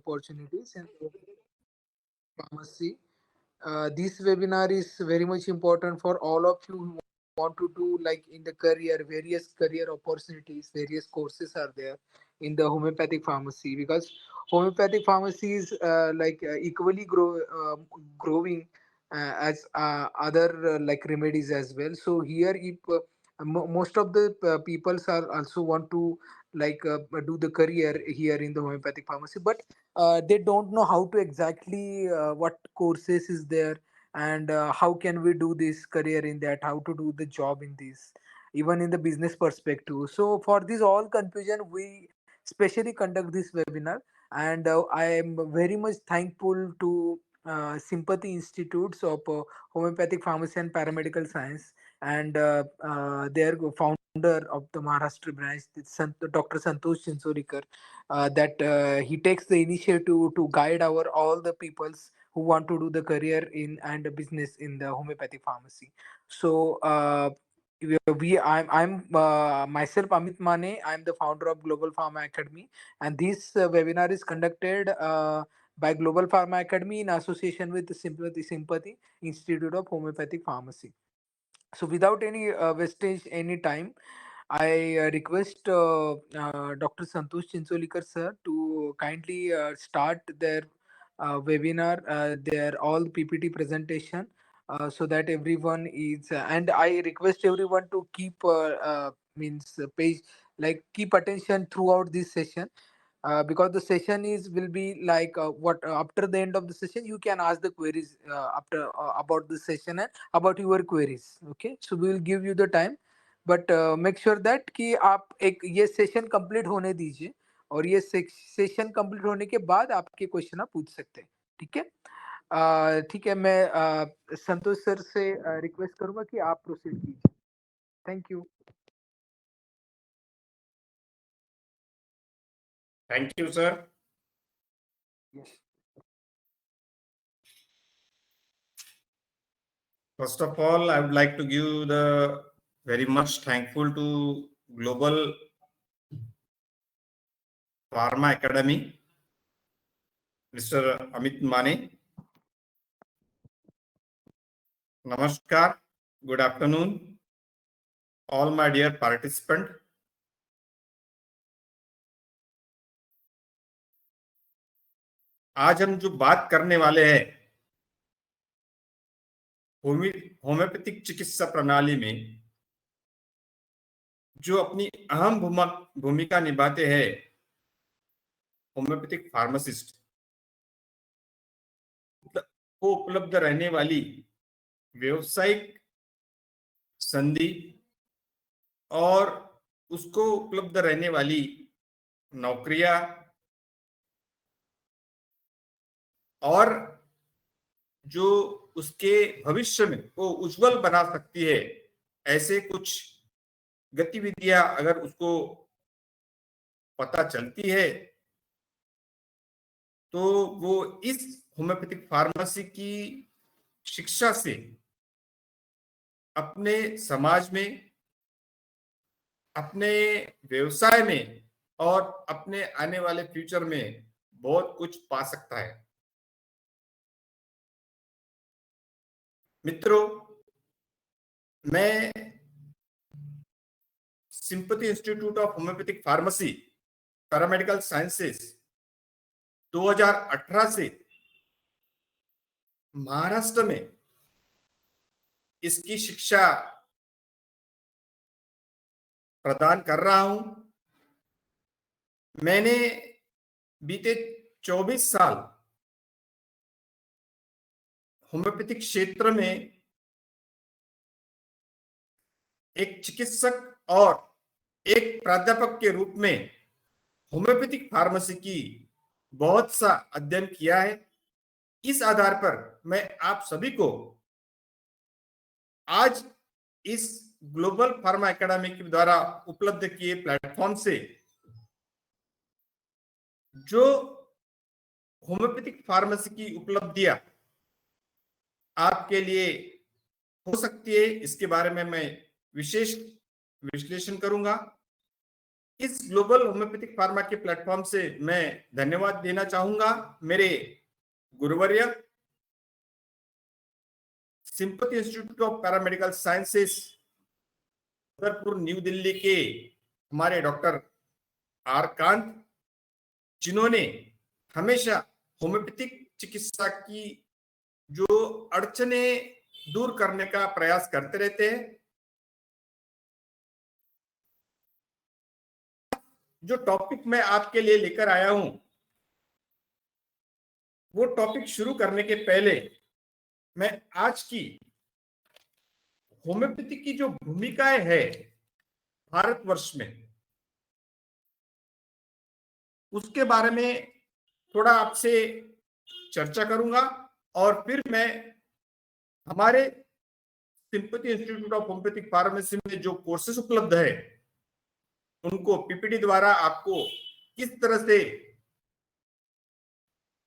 opportunities in pharmacy. This webinar is very much important for all of you who want to do like in the career, various career opportunities, various courses are there in the homeopathic pharmacy, because homeopathic pharmacy is equally growing as other like remedies as well. So here, if most of the peoples are also want to do the career here in the homeopathic pharmacy, but they don't know how to exactly what courses is there, and how can we do this career in that, how to do the job in this, even in the business perspective. So for this all confusion, we specially conduct this webinar. And I am very much thankful to Sympathy Institutes of Homeopathic Pharmacy and Paramedical Science, and their founder of the Maharashtra branch, Dr. Santosh Chinchorikar, that he takes the initiative to guide our all the peoples who want to do the career in and a business in the homeopathic pharmacy. So I'm myself Amit Mane. I'm the founder of Global Pharma Academy, and this webinar is conducted by Global Pharma Academy in association with the Sympathy Institute of Homeopathic Pharmacy. So without any wastage any time, I request Dr. Santosh Chincholikar sir to kindly start their webinar, their all PPT presentation, so that everyone is. And I request everyone to keep means page like keep attention throughout this session, because the session is will be like what after the end of the session you can ask the queries after about the session and about your queries. Okay, so we will give you the time, but make sure that कि आप एक ये session complete होने दीजिए, और ये session complete होने के बाद आपके क्वेश्चन आप पूछ सकते हैं. ठीक है. ठीक है, मैं संतोष सर से रिक्वेस्ट करूंगा कि आप प्रोसीड कीजिए. Thank you. Thank you, sir. Yes. First of all, I would like to give the very much thankful to Global Pharma Academy, Mr. Amit Mane. Namaskar, good afternoon, all my dear participant. आज हम जो बात करने वाले हैं homeopathic चिकित्सा प्रणाली में जो अपनी अहम भूमिका निभाते हैं होम्योपैथिक फार्मासिस्ट को उपलब्ध रहने वाली व्यवसायिक संधि और उसको उपलब्ध रहने वाली नौकरियां और जो उसके भविष्य में को उज्जवल बना सकती है, ऐसे कुछ गतिविधियां अगर उसको पता चलती है तो वो इस होम्योपैथिक फार्मेसी की शिक्षा से अपने समाज में, अपने व्यवसाय में और अपने आने वाले फ्यूचर में बहुत कुछ पा सकता है. मित्रों, मैं sympathy institute of homeopathic pharmacy paramedical sciences 2018 से महाराष्ट्र में इसकी शिक्षा प्रदान कर रहा हूं. मैंने बीते 24 साल होम्योपैथिक क्षेत्र में एक चिकित्सक और एक प्राध्यापक के रूप में होम्योपैथिक फार्मेसी की बहुत सा अध्ययन किया है. इस आधार पर मैं आप सभी को आज इस ग्लोबल फार्मा एकेडमी के द्वारा उपलब्ध किए प्लेटफॉर्म से जो होम्योपैथिक फार्मेसी की उपलब्धियां आपके लिए हो सकती है, इसके बारे में मैं विशेष विश्लेषण करूंगा. इस ग्लोबल होम्योपैथिक फार्मा के प्लेटफॉर्म से मैं धन्यवाद देना चाहूंगा मेरे गुरुवर्य, sympathy institute of paramedical sciences Badarpur new Delhi के हमारे डॉक्टर आर कांत, जिन्होंने हमेशा होम्योपैथिक चिकित्सा की जो अड़चने दूर करने का प्रयास करते रहते हैं। जो टॉपिक मैं आपके लिए लेकर आया हूं, वो टॉपिक शुरू करने के पहले मैं आज की होम्योपैथी की जो भूमिकाएं है भारतवर्ष में, उसके बारे में थोड़ा आपसे चर्चा करूंगा और फिर मैं हमारे sympathy institute of homeopathic pharmacy में जो कोर्सेज उपलब्ध है उनको पीपीटी द्वारा आपको किस तरह से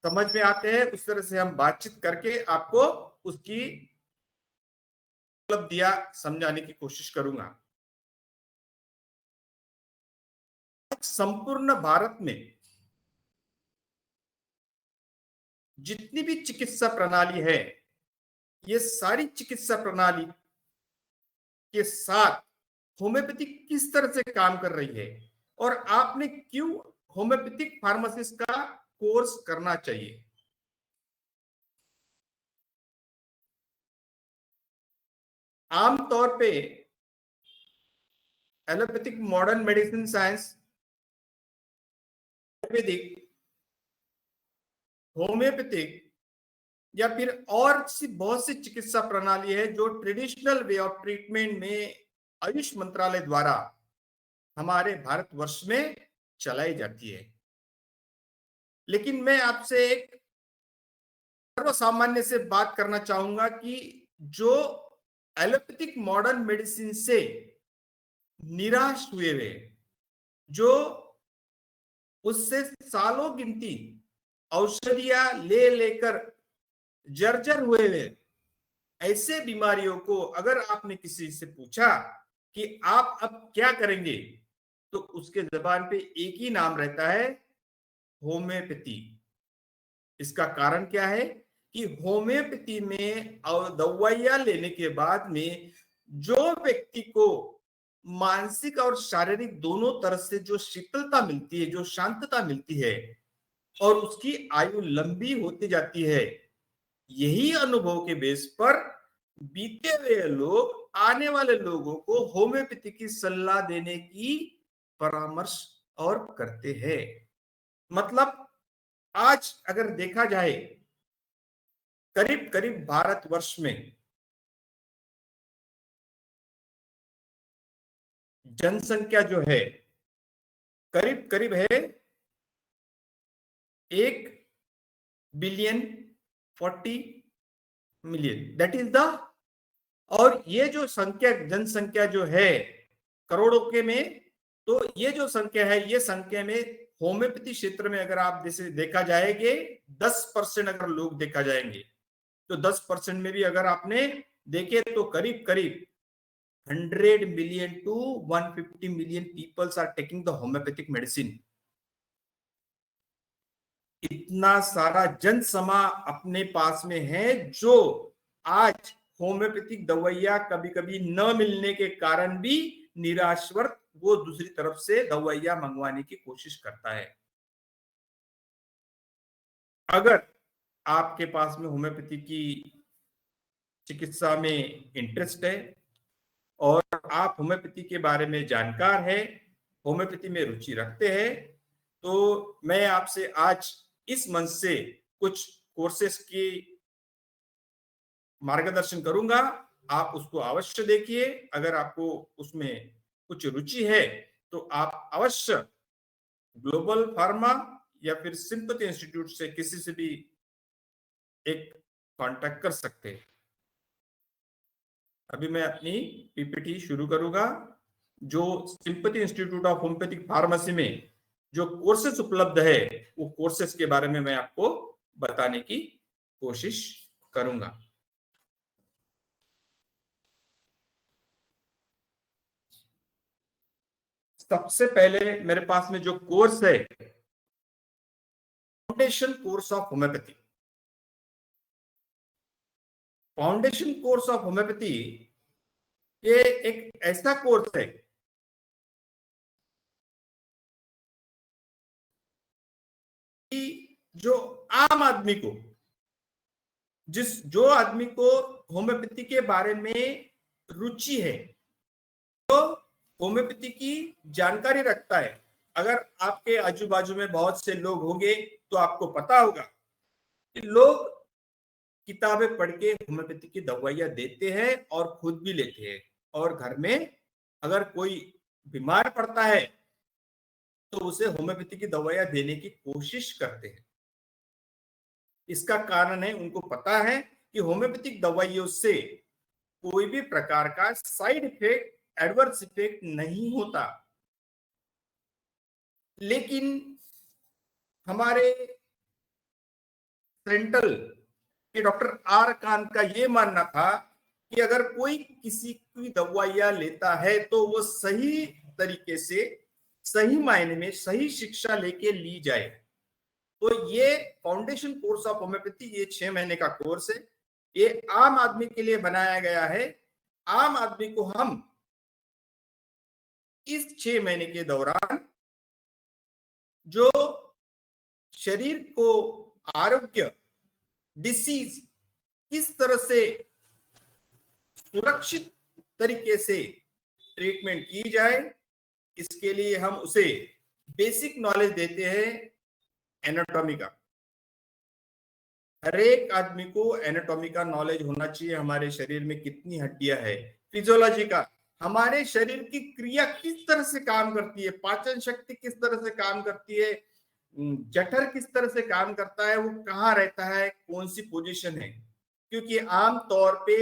समझ में आते हैं, उस तरह से हम बातचीत करके आपको उसकी उपलब्धियां समझाने की कोशिश करूंगा। संपूर्ण भारत में जितनी भी चिकित्सा प्रणाली है, ये सारी चिकित्सा प्रणाली के साथ होम्योपैथी किस तरह से काम कर रही है और आपने क्यों होम्योपैथिक फार्मासिस्ट का कोर्स करना चाहिए। आमतौर पे allopathic modern medicine science, Ayurvedic, homeopathic या फिर और सी बहुत सी चिकित्सा प्रणाली है जो ट्रेडिशनल वे ऑफ ट्रीटमेंट में आयुष मंत्रालय द्वारा हमारे भारतवर्ष में चलाई जाती है। लेकिन मैं आपसे एक सर्वसामान्य से बात करना चाहूंगा कि जो एलोपैथिक मॉडर्न मेडिसिन से निराश हुए वे, जो उससे सालों गिनती औषधियां ले लेकर जर्जर हुए वे, ऐसे बीमारियों को अगर आपने किसी से पूछा कि आप अब क्या करेंगे, तो उसके जबान पे एक ही नाम रहता है, होम्योपैथी। इसका कारण क्या है कि होम्योपैथी में दवाइयां लेने के बाद में जो व्यक्ति को मानसिक और शारीरिक दोनों तरह से जो शीतलता मिलती है, जो शांतता मिलती है और उसकी आयु लंबी होती जाती है, यही अनुभव के बेस पर बीते हुए लोग आने वाले लोगों को होम्योपैथी की सलाह देने की परामर्श और करते हैं। मतलब आज अगर देखा जाए, करीब करीब भारतवर्ष में जनसंख्या जो है करीब करीब है 1,040,000,000, दैट इज द, और ये जो संख्या जनसंख्या जो है करोड़ों के में, तो ये जो संख्या है, ये संख्या में होम्योपैथी क्षेत्र में अगर आप जैसे देखा जाएंगे 10% अगर लोग देखा जाएंगे, तो 10% में भी अगर आपने देखे तो करीब करीब 100 million to 150 million people are taking the homeopathic medicine। इतना सारा जनसमा अपने पास में है जो आज होम्योपैथिक दवाइयां कभी कभी न मिलने के कारण भी निराश्वत वो दूसरी तरफ से दवाइयां मंगवाने की कोशिश करता है। अगर आपके पास में होम्योपैथी की चिकित्सा में इंटरेस्ट है और आप होम्योपैथी के बारे में जानकार है, होम्योपैथी में रुचि रखते हैं, तो मैं आपसे आज इस मंच से कुछ कोर्सेस की मार्गदर्शन करूंगा। आप उसको अवश्य देखिए। अगर आपको उसमें कुछ रुचि है तो आप अवश्य ग्लोबल फार्मा या फिर सिंपथी इंस्टीट्यूट से किसी से भी एक कांटेक्ट कर सकते हैं। अभी मैं अपनी पीपीटी शुरू करूंगा। जो sympathy institute of homeopathic pharmacy में जो कोर्सेस उपलब्ध है, वो कोर्सेस के बारे में मैं आपको बताने की कोशिश करूंगा। सबसे पहले मेरे पास में जो कोर्स है, foundation course of homeopathy. Foundation course of homeopathy ये एक ऐसा कोर्स है कि जो आम आदमी को, जो आदमी को होम्योपैथी के बारे में रुचि है, तो होम्योपैथी की जानकारी रखता है। अगर आपके आजू बाजू में बहुत से लोग होंगे तो आपको पता होगा कि लोग किताबें पढ़ के होम्योपैथी की दवाइयां देते हैं और खुद भी लेते हैं, और घर में अगर कोई बीमार पड़ता है तो उसे होम्योपैथी की दवाइयां देने की कोशिश करते हैं। इसका कारण है, उनको पता है कि होम्योपैथिक दवाइयों से कोई भी प्रकार का साइड इफेक्ट, एडवर्स इफेक्ट नहीं होता। लेकिन हमारे सेंट्रल के डॉक्टर आर कान का यह मानना था कि अगर कोई किसी की दवाइयां लेता है तो वो सही तरीके से, सही मायने में सही शिक्षा लेके ली जाए। तो ये फाउंडेशन कोर्स ऑफ होम्योपैथी, ये 6 महीने का कोर्स है। ये आम आदमी के लिए बनाया गया है। आम आदमी को हम इस 6 महीने के दौरान जो शरीर को आरोग्य, डिसीज किस तरह से सुरक्षित तरीके से ट्रीटमेंट की जाए, इसके लिए हम उसे बेसिक नॉलेज देते हैं एनाटॉमी का। हर एक आदमी को एनाटॉमी का नॉलेज होना चाहिए। हमारे शरीर में कितनी हड्डियां है, फिजियोलॉजी का, हमारे शरीर की क्रिया किस तरह से काम करती है, पाचन शक्ति किस तरह से काम करती है, जठर किस तरह से काम करता है, वो कहाँ रहता है, कौन सी पोजीशन है। क्योंकि आम तौर पे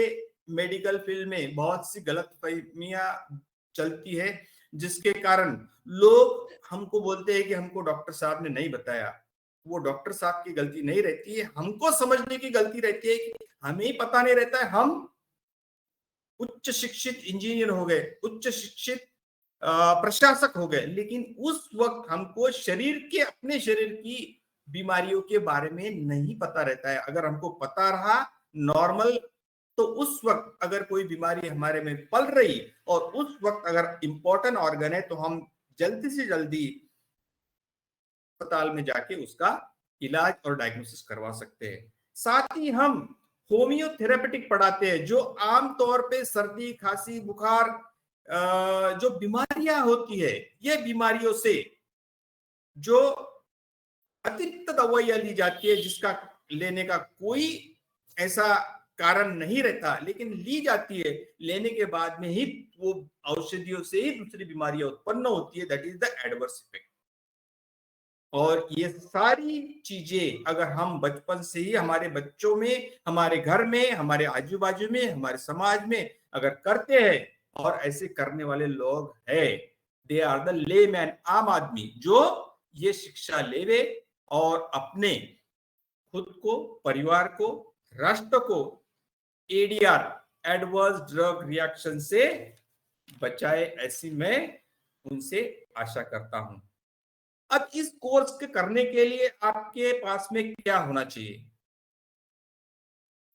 मेडिकल फील्ड में बहुत सी गलतफहमियां चलती है, जिसके कारण लोग हमको बोलते हैं कि हमको डॉक्टर साहब ने नहीं बताया। वो डॉक्टर साहब की गलती नहीं रहती है, हमको समझने की गलती रहती है कि हमें ही पता नहीं रहता है। हम उच्च शिक्षित इंजीनियर हो गए, उच्च शिक्षित प्रशासक हो गए, लेकिन उस वक्त हमको शरीर के, अपने शरीर की बीमारियों के बारे में नहीं पता रहता है। अगर हमको पता रहा नॉर्मल, तो उस वक्त अगर कोई बीमारी हमारे में पल रही और उस वक्त अगर इंपॉर्टेंट ऑर्गन है, तो हम जल्दी से जल्दी अस्पताल में जाके उसका इलाज और डायग्नोसिस करवा सकते हैं। साथ ही हम होम्योथेरेपेटिक पढ़ाते हैं, जो आमतौर पे सर्दी, खांसी, बुखार, जो बीमारियां होती है, ये बीमारियों से जो अतिरिक्त दवाइयां ली जाती है, जिसका लेने का कोई ऐसा कारण नहीं रहता, लेकिन ली जाती है, लेने के बाद में ही वो औषधियों से ही दूसरी बीमारियां उत्पन्न होती है, that is the adverse effect. और ये सारी चीजें अगर हम बचपन से ही हमारे बच्चों में, हमारे घर में, हमारे आजू बाजू में, हमारे समाज में अगर करते हैं, और ऐसे करने वाले लोग हैं, दे आर द लेमैन, आम आदमी जो ये शिक्षा लेवे और अपने खुद को, परिवार को, राष्ट्र को एडीआर, एडवर्स ड्रग रिएक्शन से बचाए, ऐसी मैं उनसे आशा करता हूं। अब इस कोर्स के करने के लिए आपके पास में क्या होना चाहिए?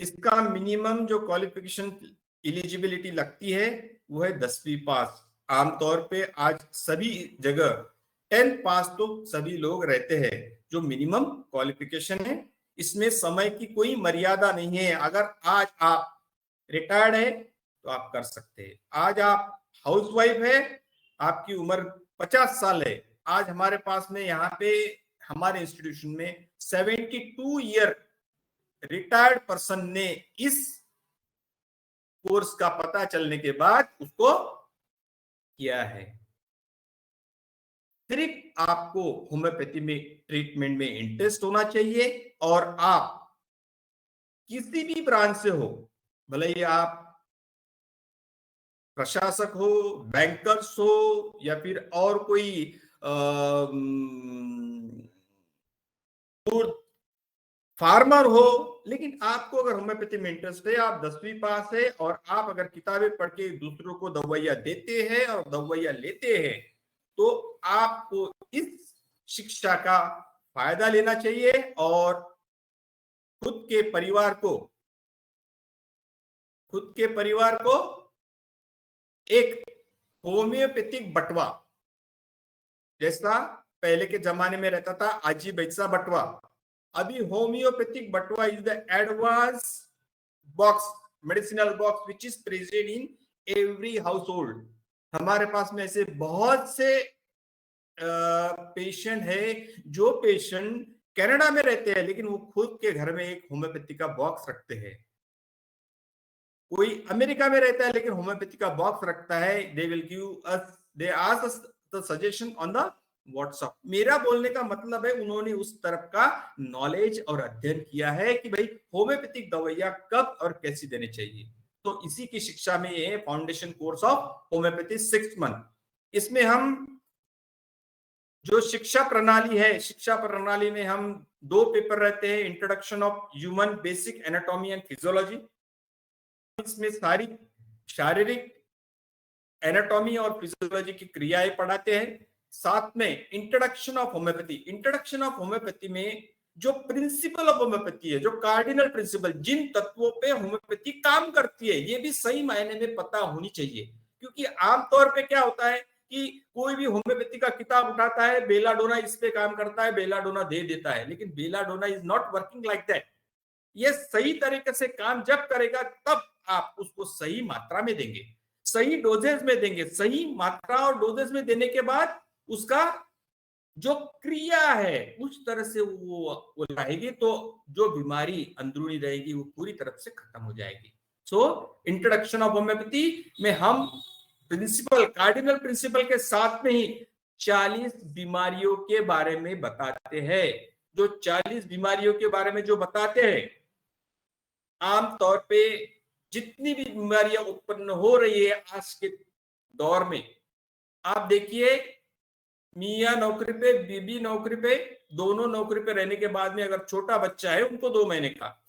इसका मिनिमम जो क्वालिफिकेशन एलिजिबिलिटी लगती है वो है 10वीं पास। आमतौर पे आज सभी जगह 10th पास तो सभी लोग रहते हैं, जो मिनिमम क्वालिफिकेशन है। इसमें समय की कोई मर्यादा नहीं है। अगर आज आप रिटायर्ड है तो आप कर सकते हैं। आज आप हाउसवाइफ है, आपकी उम्र 50 साल है, आज हमारे पास में यहाँ पे हमारे इंस्टीट्यूशन में 72 ईयर रिटायर्ड पर्सन ने इस कोर्स का पता चलने के बाद उसको किया है। सिर्फ आपको होम्योपैथी में ट्रीटमेंट में इंटरेस्ट होना चाहिए, और आप किसी भी ब्रांच से हो, भले ही आप प्रशासक हो, बैंकर्स हो, या फिर और कोई फार्मर हो, लेकिन आपको अगर होम्योपैथी में इंटरेस्ट है, आप 10वीं पास है, और आप अगर किताबें पढ़ के दूसरों को दवाइयां देते हैं और दवाइयां लेते हैं, तो आपको इस शिक्षा का फायदा लेना चाहिए और खुद के परिवार को एक होम्योपैथिक बटवा, जैसा पहले के जमाने में रहता था आजी बैसा बटवा, अभी होम्योपैथिक बटवा is the advance box, medicinal box which is present in every house hold. हमारे पास में ऐसे बहुत से पेशेंट है, जो पेशेंट कनाडा में रहते हैं लेकिन वो खुद के घर में एक होम्योपैथी का बॉक्स रखते हैं। कोई अमेरिका में रहता है लेकिन होम्योपैथी का बॉक्स रखता है। They ask us the suggestion on the WhatsApp. मेरा बोलने का मतलब है उन्होंने उस तरफ का नॉलेज और अध्ययन किया है कि भाई होम्योपैथिक दवाइयां कब और कैसी देनी चाहिए। तो इसी की शिक्षा में ये foundation course of homeopathy 6 month. इसमें हम जो शिक्षा प्रणाली में हम 2 पेपर रहते हैं, introduction of human basic anatomy and physiology. इसमें सारी शारीरिक एनाटॉमी और फिजियोलॉजी की क्रियाएं पढ़ाते हैं। साथ में इंट्रोडक्शन ऑफ होम्योपैथी में जो प्रिंसिपल ऑफ होम्योपैथी है, जो कार्डिनल प्रिंसिपल, जिन तत्वों पे होम्योपैथी काम करती है, ये भी सही मायने में पता होनी चाहिए। क्योंकि आमतौर पे क्या होता है कि कोई भी होम्योपैथी का किताब उठाता है, बेलाडोना इस पे काम करता है, बेलाडोना दे देता है, लेकिन belladonna is not working like that. ये सही तरीके से काम जब करेगा तब आप उसको सही मात्रा में देंगे, सही डोजेज में देंगे। सही मात्रा और डोजेज में देने के बाद उसका जो क्रिया है उस तरह से वो रहेगी, तो जो बीमारी अंदरूनी रहेगी वो पूरी तरह से खत्म हो जाएगी। सो इंट्रोडक्शन ऑफ होम्योपैथी में हम कार्डिनल प्रिंसिपल के साथ में ही 40 बीमारियों के बारे में बताते हैं। जो 40 बीमारियों के बारे में जो बताते हैं, आमतौर पे जितनी भी बीमारियां उत्पन्न हो रही है आज के दौर में, आप देखिए मियाँ नौकरी पे, बीबी नौकरी पे, दोनों नौकरी पे रहने के बाद में अगर छोटा बच्चा है उनको 2 महीने का,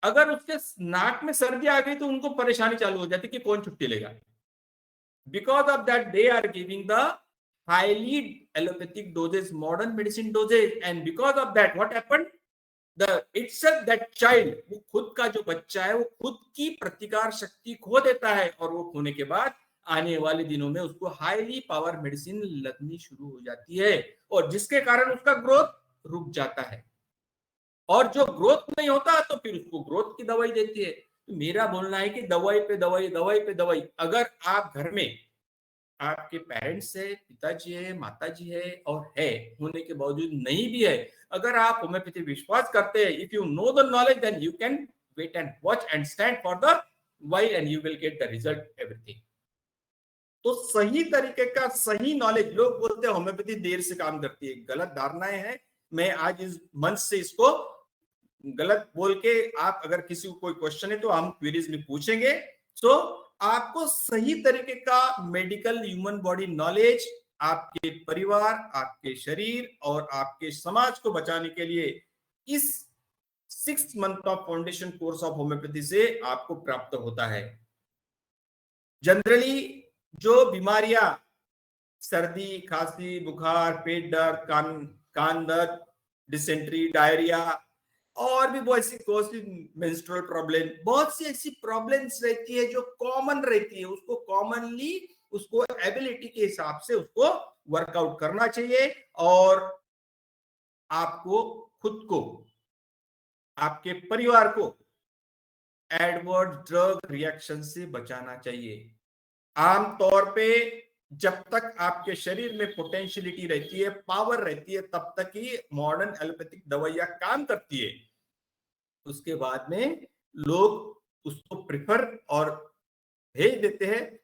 अगर उसके नाक में सर्दी आ गई तो उनको परेशानी चालू हो जाती कि कौन छुट्टी लेगा। Because of that they are giving the highly allopathic doses, modern medicine doses, and because of that what happened, itself that child, वो खुद का जो बच्चा है वो खुद की प्रतिकार शक्ति खो देता है, और वो खोने के बाद आने वाले दिनों में उसको हाईली पावर मेडिसिन लगनी शुरू हो जाती है, और जिसके कारण उसका ग्रोथ रुक जाता है। और जो ग्रोथ नहीं होता तो फिर उसको ग्रोथ की दवाई देती है। तो मेरा बोलना है कि दवाई पे दवाई, दवाई पे दवाई। अगर आप घर में आपके पेरेंट्स है, पिताजी है, माताजी है और है होने के बावजूद नहीं भी है, अगर आप होम्योपैथी विश्वास करते हैं, if you know the knowledge, then you can wait and watch and stand for the while and you will get the result everything. तो सही तरीके का सही नॉलेज, लोग बोलते हैं होम्योपैथी देर से काम करती है, गलत धारणाएं हैं। मैं आज इस मंच से इसको गलत बोल के, आप अगर किसी को कोई क्वेश्चन है तो हम क्वेरीज में पूछेंगे। सो आपको सही तरीके का मेडिकल ह्यूमन बॉडी नॉलेज आपके परिवार, आपके शरीर और आपके समाज को बचाने के लिए इस 6 month of foundation course of homeopathy से आपको प्राप्त होता है। जनरली जो बीमारियां, सर्दी, खांसी, बुखार, पेट दर्द, कान दर्द, डिसेंट्री, डायरिया और भी बहुत सी मेंस्ट्रुअल प्रॉब्लम, बहुत सी ऐसी प्रॉब्लम्स रहती है जो कॉमन रहती है, उसको कॉमनली उसको एबिलिटी के हिसाब से उसको वर्कआउट करना चाहिए, और आपको खुद को, आपके परिवार को एडवर्स ड्रग रिएक्शन से बचाना चाहिए। आमतौर पे जब तक आपके शरीर में पोटेंशियलिटी रहती है, पावर रहती है, तब तक ही मॉडर्न एलोपैथिक दवाइयां काम करती है। उसके बाद में लोग उसको प्रिफर और भेज देते हैं,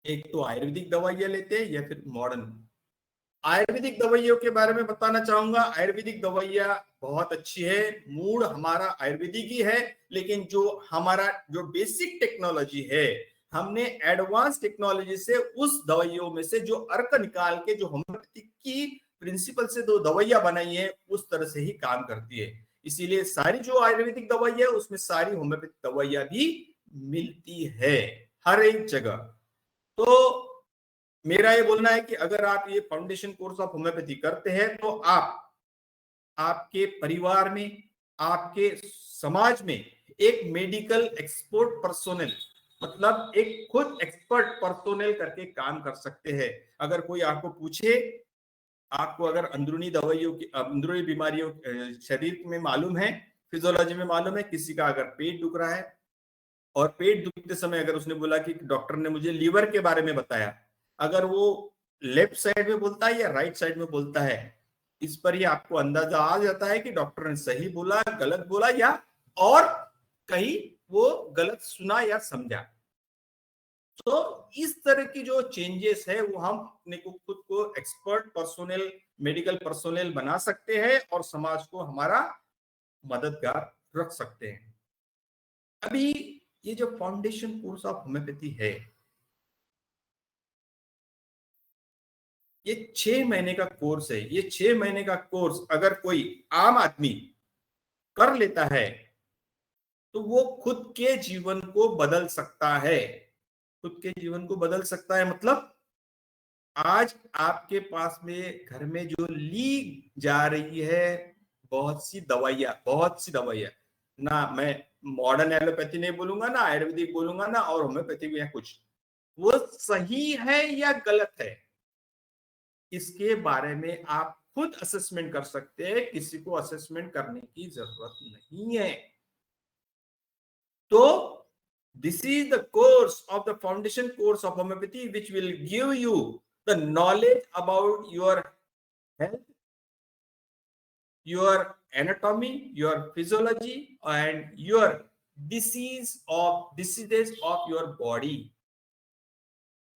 एक तो आयुर्वेदिक दवाइयां लेते हैं या फिर मॉडर्न। आयुर्वेदिक दवाइयों के बारे में बताना चाहूंगा। आयुर्वेदिक दवाइयां बहुत अच्छी है, मूड हमारा आयुर्वेदिक ही है, लेकिन जो हमारा जो बेसिक टेक्नोलॉजी है, हमने एडवांस टेक्नोलॉजी से उस दवाइयों में से जो अर्क निकाल के जो होम्योपैथी की प्रिंसिपल से 2 दवाइयां बनाई है, उस तरह से ही काम करती है। इसीलिए सारी जो आयुर्वेदिक दवाई है उसमें सारी होम्योपैथिक दवाइयां भी मिलती है हर एक जगह। तो मेरा ये बोलना है कि अगर आप ये फाउंडेशन कोर्स ऑफ होम्योपैथी करते हैं तो आप आपके परिवार में, आपके समाज में एक मेडिकल एक्सपर्ट पर्सोनल, मतलब एक खुद एक्सपर्ट पर्सोनल करके काम कर सकते हैं। अगर कोई आपको पूछे, आपको अगर अंदरूनी दवाइयों की, अंदरूनी बीमारियों शरीर में मालूम है, फिजियोलॉजी में मालूम है, किसी का अगर पेट दुख रहा है और पेट दुखते समय अगर उसने बोला कि डॉक्टर ने मुझे लीवर के बारे में बताया, अगर वो लेफ्ट साइड में बोलता है या राइट साइड में बोलता है, इस पर ही आपको अंदाजा आ जाता है कि डॉक्टर ने सही बोला, गलत बोला, या और कहीं वो गलत सुना या समझा। तो इस तरह की जो चेंजेस है वो हम अपने को खुद को एक्सपर्ट पर्सोनल, मेडिकल पर्सोनल बना सकते हैं और समाज को हमारा मददगार रख सकते हैं। अभी ये जो फाउंडेशन कोर्स ऑफ होम्योपैथी है, ये 6 महीने का कोर्स है। ये 6 महीने का कोर्स अगर कोई आम आदमी कर लेता है तो वो खुद के जीवन को बदल सकता है। खुद के जीवन को बदल सकता है मतलब आज आपके पास में घर में जो ली जा रही है बहुत सी दवाइयां, ना मैं मॉडर्न एलोपैथी नहीं बोलूंगा, ना आयुर्वेदिक बोलूंगा, ना और होम्योपैथी या कुछ, वो सही है या गलत है इसके बारे में आप खुद असेसमेंट कर सकते हैं। किसी को असेसमेंट करने की जरूरत नहीं है। तो this is the course of the foundation course of homeopathy which will give you the knowledge about your health, your anatomy, your physiology, and your diseases of your body.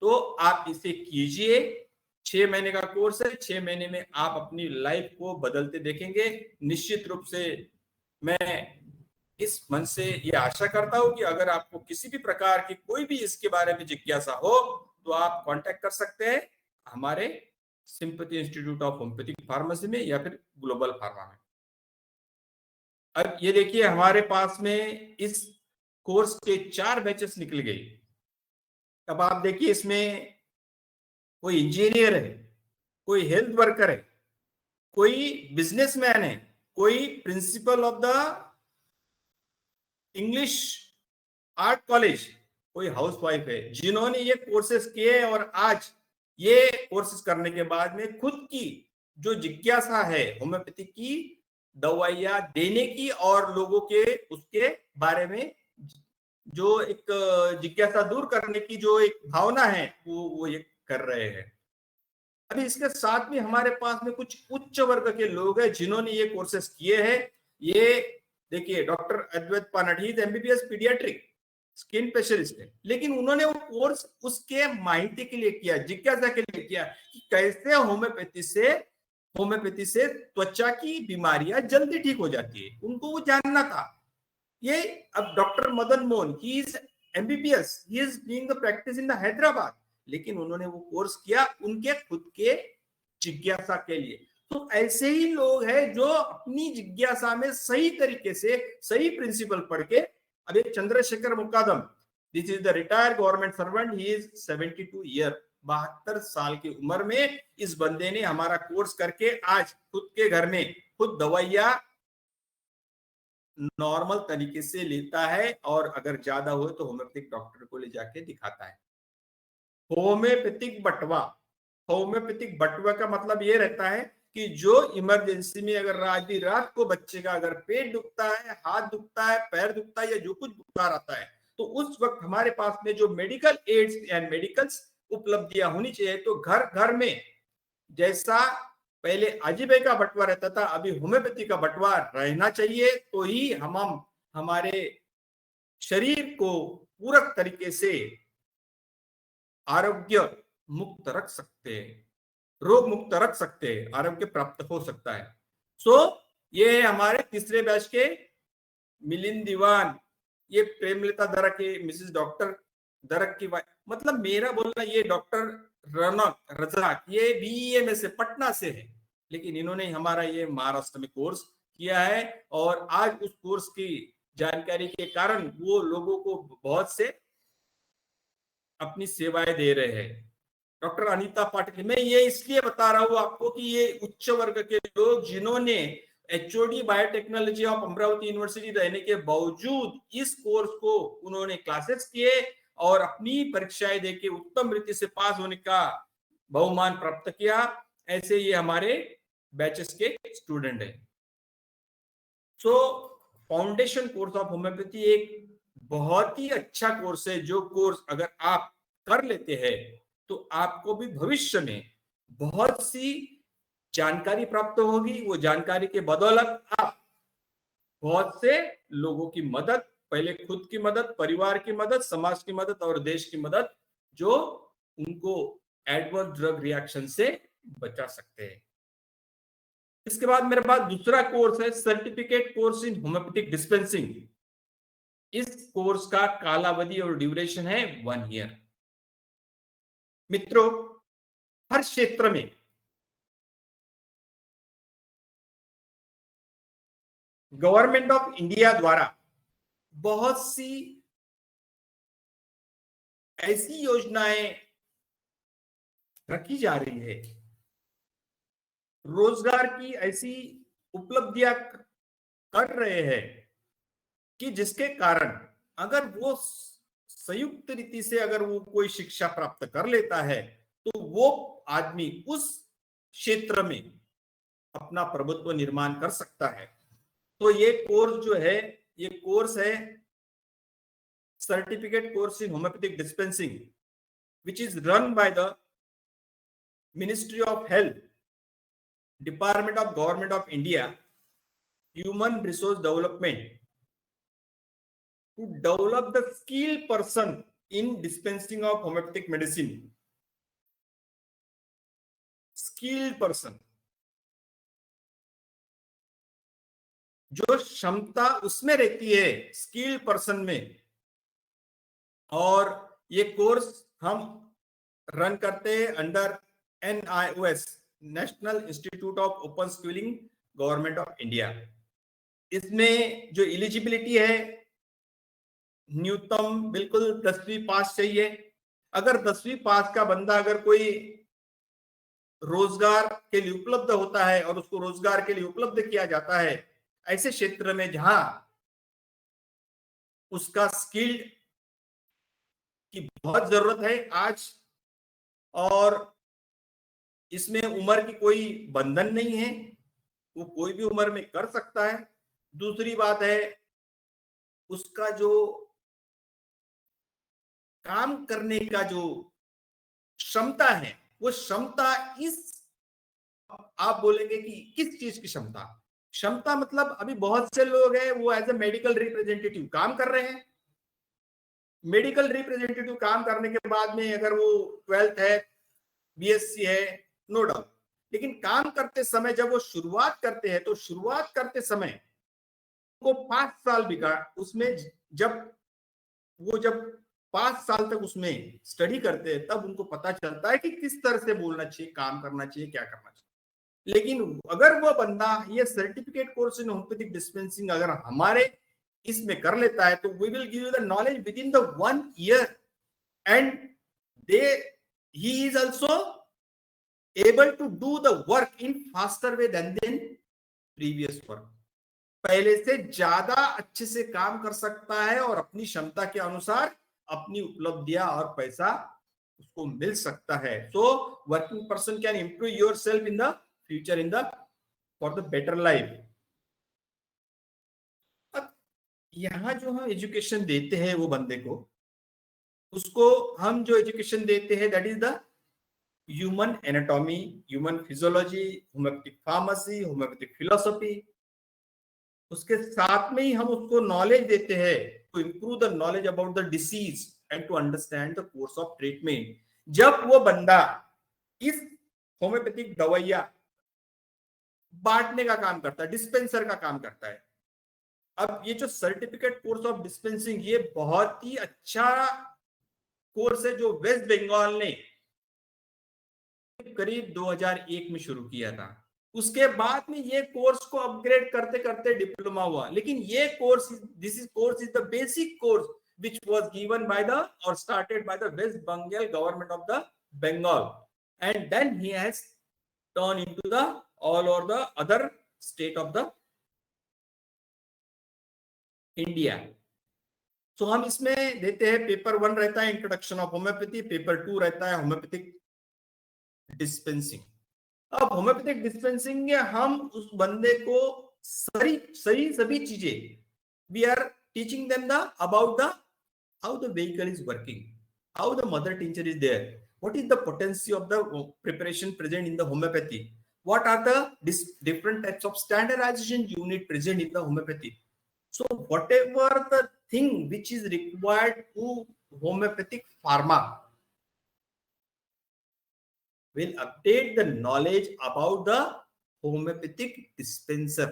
तो आप इसे कीजिए। 6 महीने का कोर्स है। 6 महीने में आप अपनी लाइफ को बदलते देखेंगे निश्चित रूप से। मैं इस मन से ये आशा करता हूं कि अगर आपको किसी भी प्रकार की कोई भी इसके बारे में जिज्ञासा हो तो आप कांटेक्ट कर सकते हैं हमारे sympathy institute of homeopathic pharmacy में या फिर ग्लोबल फार्मा में। अब ये देखिए हमारे पास में इस कोर्स के 4 बैचेस निकल गए। अब आप देखिए इसमें कोई इंजीनियर है, कोई हेल्थ वर्कर है, कोई बिजनेसमैन है, कोई principle of the English art college, कोई हाउसवाइफ है, जिन्होंने ये कोर्सेज किए और आज ये कोर्सेज करने के बाद में खुद की जो जिज्ञासा है होम्योपैथी की दवाइयां देने की और लोगों के उसके बारे में जो एक जिज्ञासा दूर करने की जो एक भावना है वो ये कर रहे हैं। अभी इसके साथ में हमारे पास में कुछ उच्च वर्ग के लोग हैं जिन्होंने ये कोर्सेस किए हैं। ये देखिए doctor Advait Panat, he is MBBS paediatric skin specialist है, लेकिन उन्होंने वो कोर्स उसके माहिती के लिए किया, जिज्ञासा के लिए किया कि कैसे होम्योपैथी से त्वचा की बीमारियां जल्दी ठीक हो जाती है, उनको वो जानना था। ये अब doctor Madan Mohan, he is MBBS, he is doing the practice in the Hyderabad, लेकिन उन्होंने वो कोर्स किया उनके खुद के जिज्ञासा के लिए। तो ऐसे ही लोग हैं जो अपनी जिज्ञासा में सही तरीके से सही प्रिंसिपल पढ़ के, अब एक Chandrashekhar Mukadam, this is the retired government servant, he is 72 year, 72 साल की उम्र में इस बंदे ने हमारा कोर्स करके आज खुद के घर में खुद दवाइयां नॉर्मल तरीके से लेता है और अगर ज्यादा हो तो होम्योपैथिक डॉक्टर को ले जाके दिखाता है। होम्योपैथिक बटवा, होम्योपैथिक बटवा का मतलब ये रहता है कि जो इमरजेंसी में अगर आधी रात को बच्चे का अगर पेट दुखता है, हाथ दुखता है, पैर दुखता है या जो कुछ बुखार आता है, तो उस वक्त हमारे पास में जो मेडिकल एड्स एंड मेडिकल्स उपलब्धियां होनी चाहिए। तो घर घर में जैसा पहले आजीबाई का बंटवारा रहता था, अभी होम्योपैथी का बंटवारा रहना चाहिए, तो ही हम हमारे शरीर को पूरक तरीके से आरोग्य मुक्त रख सकते हैं, रोग मुक्त रख सकते हैं, आरोग्य प्राप्त हो सकता है। सो ये हमारे तीसरे बैच के मिलिंद दीवान, ये प्रेमलता दरक के मिसेस डॉक्टर दरक की मतलब मेरा बोलना ये डॉक्टर रौनक रजाक, ये बीईए में से पटना से है, लेकिन इन्होंने हमारा ये महाराष्ट्र में कोर्स किया है और आज उस कोर्स की जानकारी के कारण वो लोगों को बहुत से अपनी सेवाएं दे रहे हैं। डॉक्टर अनीता पाटिल। मैं ये इसलिए बता रहा हूं आपको कि ये उच्च वर्ग के लोग जिन्होंने HOD biotechnology of Amravati university रहने के बावजूद इस कोर्स को उन्होंने क्लासेस किए और अपनी परीक्षाएं देके उत्तम रीति से पास होने का बहुमान प्राप्त किया, ऐसे ये हमारे बैचेस के स्टूडेंट हैं। सो फाउंडेशन कोर्स ऑफ होम्योपैथी एक बहुत ही अच्छा कोर्स है, जो कोर्स अगर आप कर लेते हैं तो आपको भी भविष्य में बहुत सी जानकारी प्राप्त होगी। वो जानकारी के बदौलत आप बहुत से लोगों की मदद, पहले खुद की मदद, परिवार की मदद, समाज की मदद और देश की मदद, जो उनको एडवर्स ड्रग रिएक्शन से बचा सकते हैं। इसके बाद मेरे पास दूसरा कोर्स है certificate course in homeopathic dispensing. इस कोर्स का कालावधि और ड्यूरेशन है 1 ईयर। मित्रों, हर क्षेत्र में गवर्नमेंट ऑफ इंडिया द्वारा बहुत सी ऐसी योजनाएं रखी जा रही है, रोजगार की ऐसी उपलब्धियां कर रहे हैं कि जिसके कारण अगर वो संयुक्त रीति से अगर वो कोई शिक्षा प्राप्त कर लेता है तो वो आदमी उस क्षेत्र में अपना प्रभुत्व निर्माण कर सकता है। तो ये कोर्स जो है, ये कोर्स है certificate course in homeopathic dispensing, which is run by the Ministry of Health, Department of Government of India, Human Resource Development, to develop the skilled person in dispensing of homeopathic medicine. Skilled person, जो क्षमता उसमें रहती है skilled person में। और ये course हम run करते हैं under NIOS, national institute of open skilling, government of India. इसमें जो एलिजिबिलिटी है, न्यूनतम बिल्कुल 10वीं पास चाहिए। अगर 10वीं पास का बंदा अगर कोई रोजगार के लिए उपलब्ध होता है और उसको रोजगार के लिए उपलब्ध किया जाता है ऐसे क्षेत्र में जहां उसका स्किल्ड की बहुत जरूरत है आज, और इसमें उम्र की कोई बंधन नहीं है, वो कोई भी उम्र में कर सकता है। दूसरी बात है, उसका जो काम करने का जो क्षमता है, वो क्षमता इस, आप बोलेंगे कि किस चीज की क्षमता? क्षमता मतलब अभी बहुत से लोग हैं वो एज ए मेडिकल रिप्रेजेंटेटिव काम कर रहे हैं। मेडिकल रिप्रेजेंटेटिव काम करने के बाद में अगर वो 12th है, BSc है, नो डाउट, लेकिन काम करते समय जब वो शुरुआत करते हैं तो शुरुआत करते समय को 5 साल बिका उसमें, जब 5 साल तक उसमें स्टडी करते हैं तब उनको पता चलता है कि किस तरह से बोलना चाहिए, काम करना चाहिए, क्या करना चाहिए। लेकिन अगर वो बंदा ये certificate course in homeopathic dispensing अगर हमारे इसमें कर लेता है तो we will give you the knowledge within the 1 year, and he is also able to do the work in faster way than previous work। पहले से ज्यादा अच्छे से काम कर सकता है और अपनी क्षमता के अनुसार अपनी उपलब्धियां और पैसा उसको मिल सकता है। So working person can improve your self in the future in the for the better life. अब यहां जो हम एजुकेशन देते हैं वो बंदे को, उसको हम जो एजुकेशन देते हैं that is the human anatomy, human physiology, homeopathic pharmacy, homeopathic philosophy. उसके साथ में ही हम उसको नॉलेज देते हैं to improve the knowledge about the disease and to understand the course of treatment. जब वो बंदा इस होम्योपैथिक दवाइयां बांटने का काम करता है, डिस्पेंसर का काम करता है। अब ये जो सर्टिफिकेट कोर्स ऑफ डिस्पेंसिंग, ये बहुत ही अच्छा कोर्स है जो वेस्ट बंगाल ने करीब 2001 में शुरू किया था। उसके बाद में ये कोर्स को अपग्रेड करते करते डिप्लोमा हुआ। लेकिन ये course, this course is the basic course which was given by the or started by the West Bengal government of the Bengal, and then he has turned into the all over the other state of the India. So हम इसमें देते हैं paper 1 रहता है introduction of homeopathy, paper 2 रहता है homeopathic dispensing. अब homeopathic dispensing में हम उस बंदे को सभी चीजें we are teaching them the about the how the vehicle is working, how the mother tincture is there, what is the potency of the preparation present in the homeopathy, what are the different types of standardization unit present in the homeopathy. So whatever the thing which is required to homeopathic pharma will update the knowledge about the homeopathic dispenser.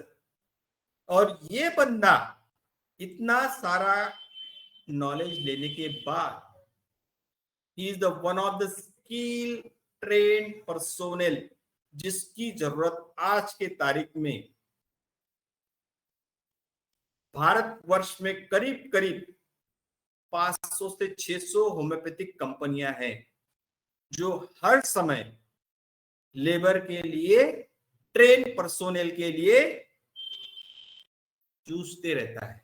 और ये बंदा इतना सारा knowledge लेने के बाद ही is the one of the skill trained personnel जिसकी जरूरत आज के तारीख में भारतवर्ष में करीब करीब 500 से 600 होम्योपैथिक कंपनियां हैं जो हर समय लेबर के लिए ट्रेन पर्सोनेल के लिए जूझते रहता है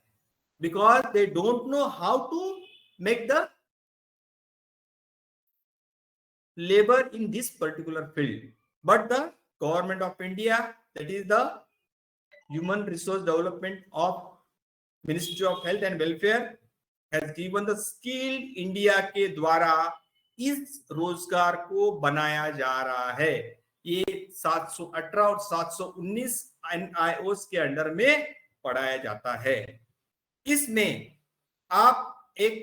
because they don't know how to make the labor in this particular field. But the government of India, that is the human resource development of Ministry of Health and Welfare, has given the skill India के द्वारा इस रोजगार को बनाया जा रहा है। ये 718 और 719 NIOs के अंडर में पढ़ाया जाता है। इसमें आप एक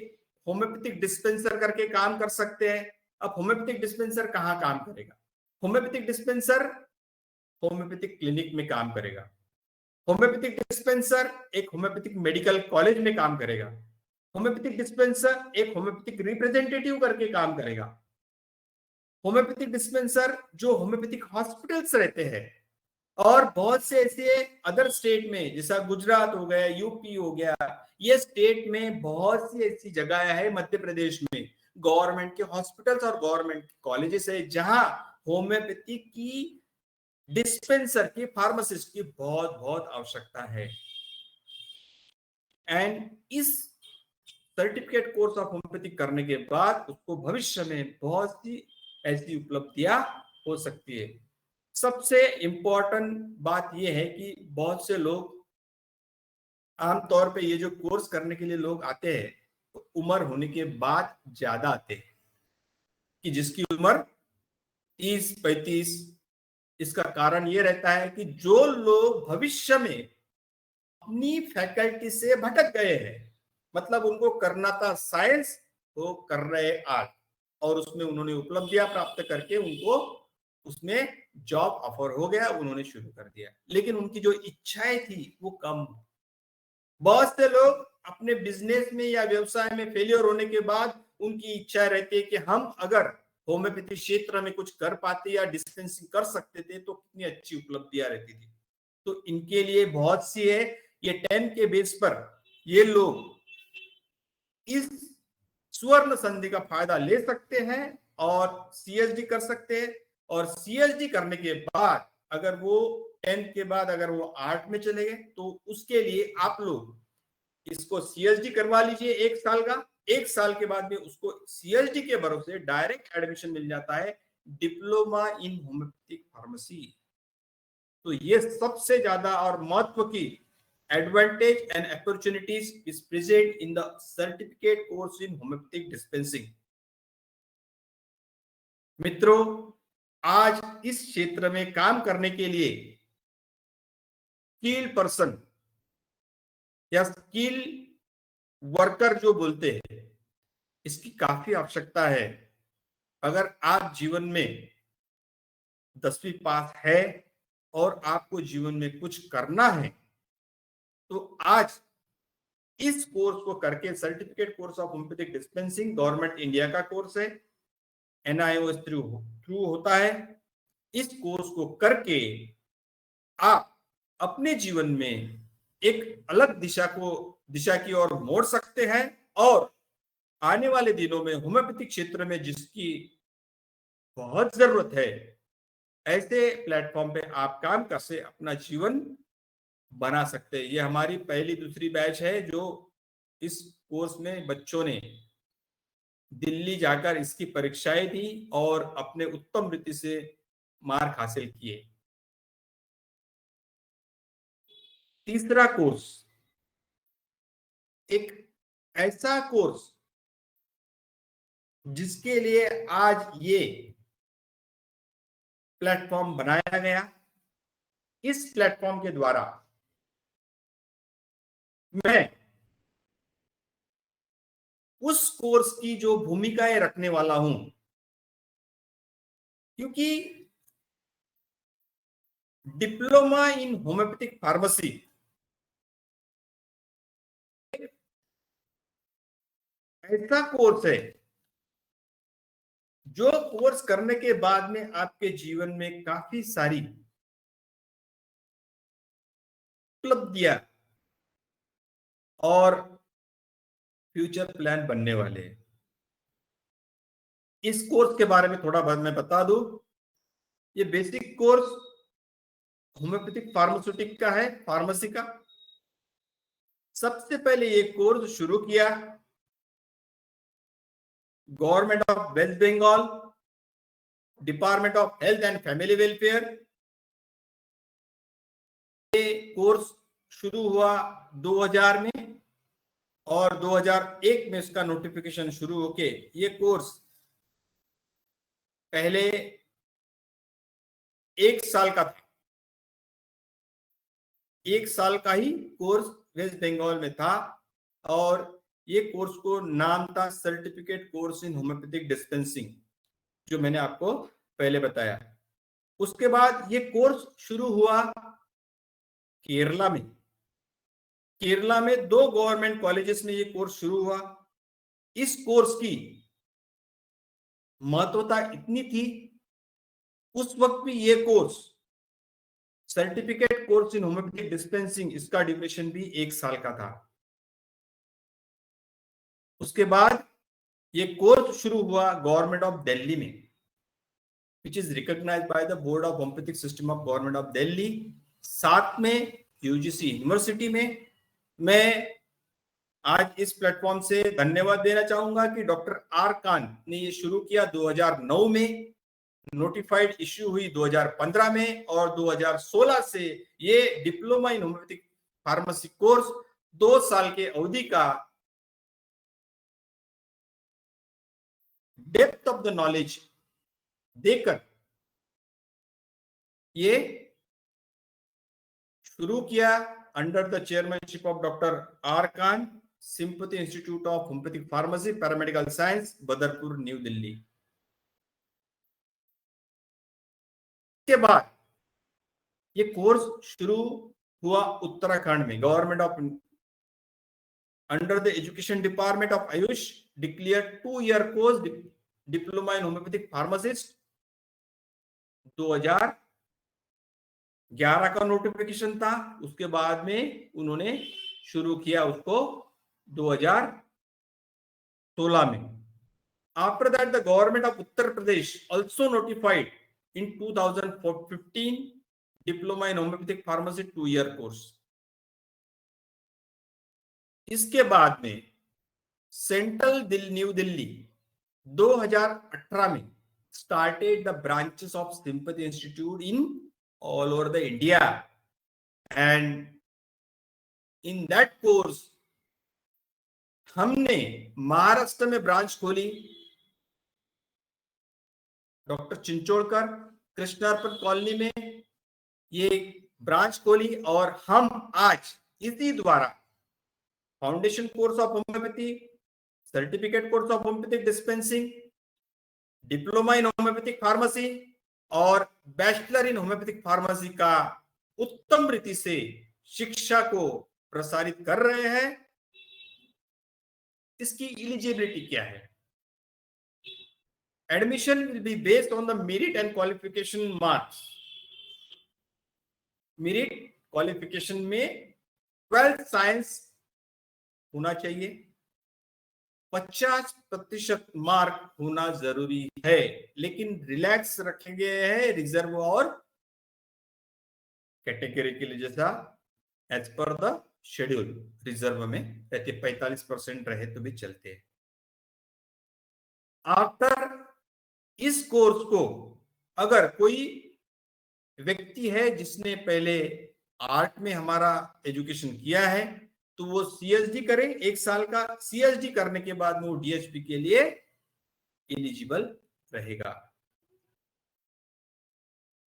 होम्योपैथिक डिस्पेंसर करके काम कर सकते हैं। अब होम्योपैथिक डिस्पेंसर कहां काम करेगा? होम्योपैथिक डिस्पेंसर होम्योपैथिक क्लिनिक में काम करेगा। होम्योपैथिक डिस्पेंसर एक होम्योपैथिक मेडिकल कॉलेज में काम करेगा। होम्योपैथिक डिस्पेंसर एक होम्योपैथिक रिप्रेजेंटेटिव करके काम करेगा। होम्योपैथिक डिस्पेंसर जो होम्योपैथिक हॉस्पिटल्स रहते हैं और बहुत से ऐसे अदर स्टेट में जैसा गुजरात हो गया, यूपी हो गया, ये स्टेट में बहुत सी ऐसी जगह है, मध्य प्रदेश में गवर्नमेंट के हॉस्पिटल्स और गवर्नमेंट कॉलेजेस है जहां होम्योपैथी की डिस्पेंसर की फार्मासिस्ट की बहुत बहुत आवश्यकता है। एंड इस सर्टिफिकेट कोर्स ऑफ होम्योपैथी करने के बाद उसको भविष्य में बहुत सी ऐसी उपलब्धियां हो सकती है। सबसे इंपॉर्टेंट बात यह है कि बहुत से लोग आमतौर पे ये जो कोर्स करने के लिए लोग आते हैं तो उम्र होने के बाद ज्यादा आते हैं कि जिसकी उम्र 30-35। इसका कारण ये रहता है कि जो लोग भविष्य में अपनी फैकल्टी से भटक गए हैं, मतलब उनको करना था साइंस, वो कर रहे आर्ट, और उसमें उन्होंने उपलब्धियां प्राप्त करके उनको उसमें जॉब ऑफर हो गया, उन्होंने शुरू कर दिया, लेकिन उनकी जो इच्छाएं थी वो कम। बहुत से लोग अपने बिजनेस में या व्यवसाय में फेलियर होने के बाद उनकी इच्छा रहती है कि हम अगर होम्योपैथी क्षेत्र में कुछ कर पाते या डिस्पेंसिंग कर सकते थे तो कितनी अच्छी उपलब्धियां रहती थी। तो इनके लिए बहुत सी है, ये 10 के बेस पर ये लोग इस स्वर्ण संधि का फायदा ले सकते हैं और सीएचडी कर सकते हैं। और सीएचडी करने के बाद अगर वो 10 के बाद अगर वो आर्ट में चले गए तो उसके लिए आप लोग इसको सीएचडी करवा लीजिए 1 साल का। 1 साल के बाद में उसको सीएचडी के भरोसे डायरेक्ट एडमिशन मिल जाता है डिप्लोमा इन होम्योपैथिक फार्मेसी। तो ये सबसे ज्यादा और महत्व की advantage and opportunities is present in the certificate course in homeopathic dispensing. मित्रों, आज इस क्षेत्र में काम करने के लिए स्किल पर्सन या स्किल वर्कर जो बोलते हैं, इसकी काफी आवश्यकता है। अगर आप जीवन में 10वीं पास है और आपको जीवन में कुछ करना है तो आज इस कोर्स को करके, certificate course of homeopathic dispensing government India का कोर्स है, NIOS थ्रू होता है। इस कोर्स को करके आप अपने जीवन में एक अलग दिशा की ओर मोड़ सकते हैं और आने वाले दिनों में होम्योपैथिक क्षेत्र में जिसकी बहुत जरूरत है। ऐसे प्लेटफॉर्म पे आप काम कर से अपना जीवन बना सकते हैं। ये हमारी पहली दूसरी बैच है जो इस कोर्स में बच्चों ने दिल्ली जाकर इसकी परीक्षाएं दी और अपने उत्तम रीति से मार्क हासिल किए। तीसरा कोर्स, एक ऐसा कोर्स जिसके लिए आज ये प्लेटफॉर्म बनाया गया। इस प्लेटफॉर्म के द्वारा मैं उस कोर्स की जो भूमिकाएं रखने वाला हूं, क्योंकि डिप्लोमा इन होम्योपैथिक फार्मेसी ऐसा कोर्स है जो कोर्स करने के बाद में आपके जीवन में काफी सारी उपलब्धियां और फ्यूचर प्लान बनने वाले हैं। इस कोर्स के बारे में थोड़ा बहुत मैं बता दूं। ये बेसिक कोर्स होम्योपैथिक फार्मास्यूटिक का है, फार्मेसी का। सबसे पहले ये कोर्स शुरू किया government of West Bengal, department of health and family welfare. ये कोर्स शुरू हुआ 2000 में और 2001 में इसका नोटिफिकेशन शुरू होके ये कोर्स पहले 1 साल का था। 1 साल का ही कोर्स वेस्ट बंगाल में था और ये कोर्स को नाम था certificate course in homeopathic dispensing, जो मैंने आपको पहले बताया। उसके बाद ये कोर्स शुरू हुआ केरला में। केरला में 2 गवर्नमेंट कॉलेजेस में ये कोर्स शुरू हुआ। इस कोर्स की महत्वता इतनी थी, उस वक्त भी ये course certificate course in homeopathic dispensing, इसका ड्यूरेशन भी 1 साल का था। उसके बाद ये कोर्स शुरू हुआ गवर्नमेंट ऑफ दिल्ली में, which is recognized by the board of homeopathic system of government of Delhi. साथ में यूजीसी यूनिवर्सिटी में। मैं आज इस प्लेटफॉर्म से धन्यवाद देना चाहूंगा कि डॉक्टर आर कान ने ये शुरू किया 2009 में, नोटिफाइड इश्यू हुई 2015 में और 2016 से ये diploma in homeopathic pharmacy course 2 साल के अवधि का डेप्थ ऑफ द नॉलेज देकर ये शुरू किया under the chairmanship of doctor R Kan, sympathy institute of homeopathic pharmacy paramedical science, Badarpur, new Delhi. के बाद ये कोर्स शुरू हुआ उत्तराखंड में। Government of under the education department of AYUSH declare 2 year course diploma in homeopathic pharmacist. 2011 का नोटिफिकेशन था। उसके बाद में उन्होंने शुरू किया उसको 2016 में। After that the government of Uttar Pradesh also notified in 2015 diploma in homeopathic pharmacy 2 year course. इसके बाद में सेंट्रल न्यू दिल्ली 2018 में started the branches of sympathy institute in all over the India, and in that course हमने महाराष्ट्र में branch खोली। Doctor चिंचोड़कर कृष्णार्पण colony में ये branch खोली और हम आज इसी द्वारा foundation course of homeopathy, certificate course of homeopathic dispensing, diploma in homeopathic pharmacy और बैचलर इन होम्योपैथिक फार्मेसी का उत्तम रीति से शिक्षा को प्रसारित कर रहे हैं। इसकी एलिजिबिलिटी क्या है? Admission will be based on the merit and qualification marks. Merit qualification में 12th साइंस होना चाहिए, 50% मार्क होना जरूरी है, लेकिन रिलैक्स रखे गए हैं रिजर्व और कैटेगरी के लिए, जैसा as per the schedule reserve में रहते 45% रहे तो भी चलते हैं। आफ्टर इस कोर्स को अगर कोई व्यक्ति है जिसने पहले आर्ट में हमारा एजुकेशन किया है तो वो सीएसडी करे, 1 साल का सीएसडी करने के बाद में वो डीएचपी के लिए एलिजिबल रहेगा।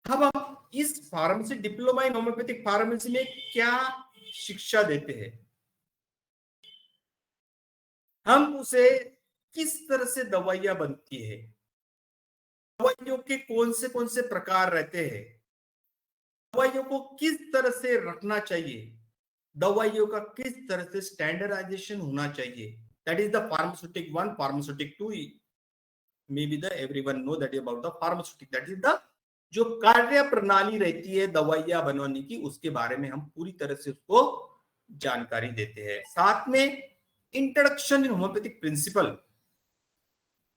अब हम इस pharmacy diploma in homeopathic pharmacy में क्या शिक्षा देते हैं, हम उसे किस तरह से दवाइयां बनती है, दवाइयों के कौन से प्रकार रहते हैं, दवाइयों को किस तरह से रखना चाहिए, दवाइयों का किस तरह से स्टैंडर्डाइजेशन होना चाहिए, that is the pharmaceutic 1, pharmaceutic 2, may be the everyone know that about the pharmaceutic, that is the जो कार्य प्रणाली रहती है दवाइयां बनवाने की, उसके बारे में हम पूरी तरह से उसको जानकारी देते हैं। साथ में इंट्रोडक्शन इन होम्योपैथिक प्रिंसिपल,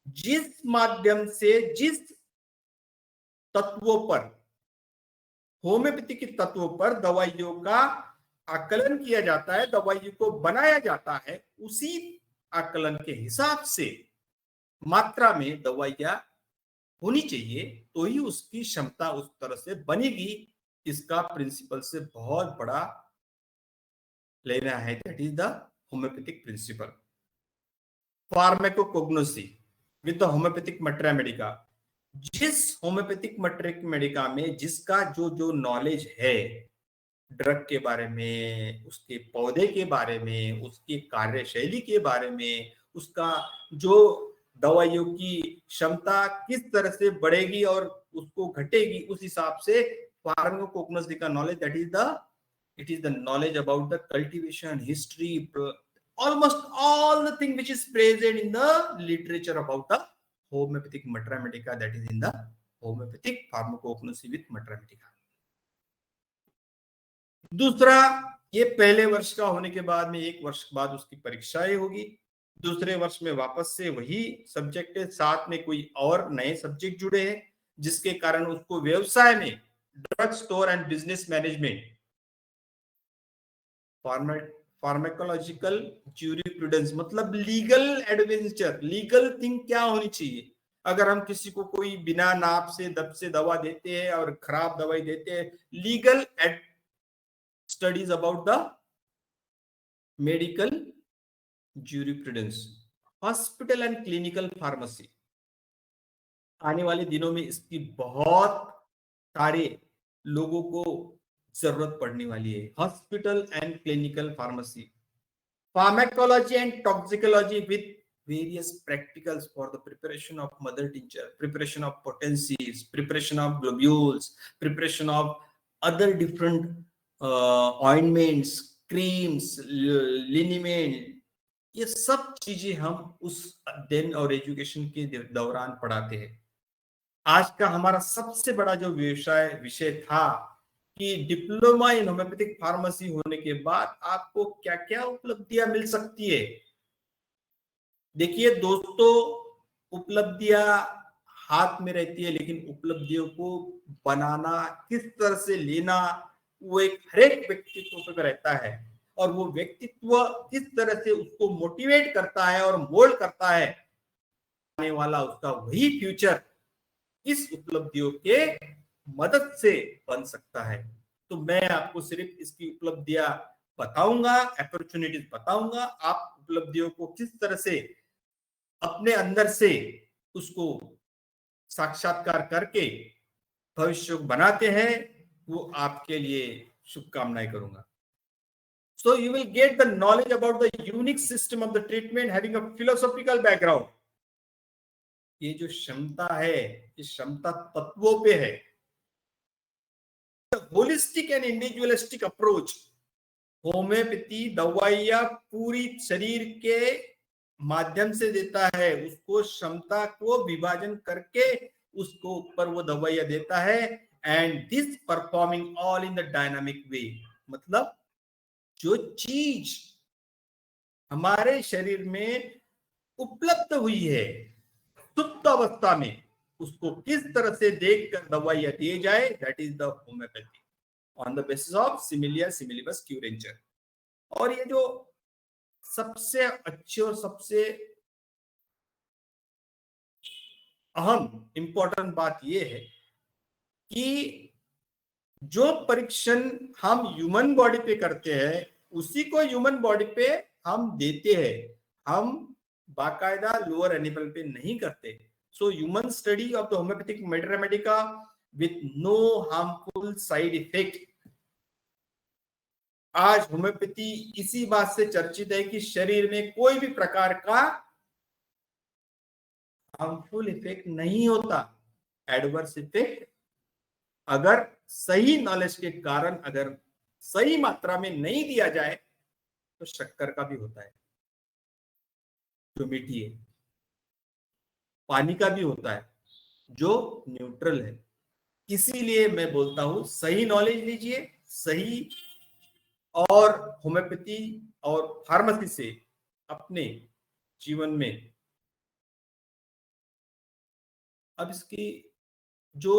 जिस माध्यम से जिस तत्वों पर, होम्योपैथी के तत्वों पर दवाइयों का आकलन किया जाता है, दवाइयों को बनाया जाता है, उसी आकलन के हिसाब से मात्रा में दवाइयां होनी चाहिए तो ही उसकी क्षमता उस तरह से बनेगी। इसका प्रिंसिपल से बहुत बड़ा लेना है, that is the homeopathic principle. Pharmacognosy with the homeopathic materia medica, जिस होम्योपैथिक मटेरिया मेडिका में जिसका जो जो नॉलेज है ड्रग के बारे में, उसके पौधे के बारे में, उसकी कार्यशैली के बारे में, उसका जो दवाइयों की क्षमता किस तरह से बढ़ेगी और उसको घटेगी, उस हिसाब से फार्माकोकॉग्नोसी का knowledge, that is the it is the knowledge about the cultivation history, almost all the thing which is present in the literature about the homeopathic materia medica, that is in the homeopathic pharmacognosy with materia medica। दूसरा, ये पहले वर्ष का होने के बाद में 1 वर्ष बाद उसकी परीक्षाएं होगी, दूसरे वर्ष में वापस से वही सब्जेक्ट है, साथ में कोई और नए सब्जेक्ट जुड़े हैं, जिसके कारण उसको व्यवसाय में drug store and business management, pharmacological jurisprudence मतलब लीगल एडवेंचर, लीगल थिंग क्या होनी चाहिए। अगर हम किसी को कोई बिना नाप से दब से दवा देते हैं और खराब दवाई देते हैं, legal studies about the medical jurisprudence. Hospital and clinical pharmacy, आने वाले दिनों में इसकी बहुत सारे लोगों को जरूरत पड़ने वाली है। Hospital and clinical pharmacy, pharmacology and toxicology with various practicals for the preparation of mother tincture, preparation of potencies, preparation of globules, preparation of other different ointments, creams, liniment, ये सब चीजें हम उस अध्ययन और एजुकेशन के दौरान पढ़ाते हैं। आज का हमारा सबसे बड़ा जो विषय था कि डिप्लोमा इन होम्योपैथिक फार्मेसी होने के बाद आपको क्या क्या उपलब्धियां मिल सकती है। देखिए दोस्तों, उपलब्धियां हाथ में रहती है, लेकिन उपलब्धियों को बनाना, किस तरह से लेना, वो एक हर एक व्यक्तित्व पर रहता है, और वो व्यक्तित्व किस तरह से उसको मोटिवेट करता है और मोल्ड करता है, आने वाला उसका वही फ्यूचर इस उपलब्धियों के मदद से बन सकता है। तो मैं आपको सिर्फ इसकी उपलब्धियां बताऊंगा, अपॉर्चुनिटीज बताऊंगा, आप उपलब्धियों को किस तरह से अपने अंदर से उसको साक्षात्कार करके भविष्य बनाते हैं, वो आपके लिए शुभकामनाएं करूंगा। So you will get the knowledge about the unique system of the treatment having a philosophical background। ये जो क्षमता है, ये क्षमता तत्वों पे है। Holistic and individualistic approach, homeopathy दवाइयां पूरी शरीर के माध्यम से देता है, उसको क्षमता को विभाजन करके उसको ऊपर वो दवाइयां देता है, and this performing all in the dynamic way, मतलब जो चीज हमारे शरीर में उपलब्ध हुई है सुप्त अवस्था में, उसको किस तरह से देखकर दवाइयां दी जाए, that is the homeopathy on the basis of similia similibus curentur. और ये जो सबसे अच्छे और सबसे अहम इंपॉर्टेंट बात ये है कि जो परीक्षण हम ह्यूमन बॉडी पे करते हैं उसी को ह्यूमन बॉडी पे हम देते हैं, हम बाकायदा लोअर एनिमल पे नहीं करते। So human study of the homeopathic materia medica with no harmful side effect. आज होम्योपैथी इसी बात से चर्चित है कि शरीर में कोई भी प्रकार का हार्मफुल इफेक्ट नहीं होता। एडवर्स इफेक्ट अगर सही नॉलेज के कारण अगर सही मात्रा में नहीं दिया जाए तो शक्कर का भी होता है जो मीठी है, पानी का भी होता है जो न्यूट्रल है। इसीलिए मैं बोलता हूं सही नॉलेज लीजिए, सही और होम्योपैथी और फार्मेसी से अपने जीवन में अब इसकी जो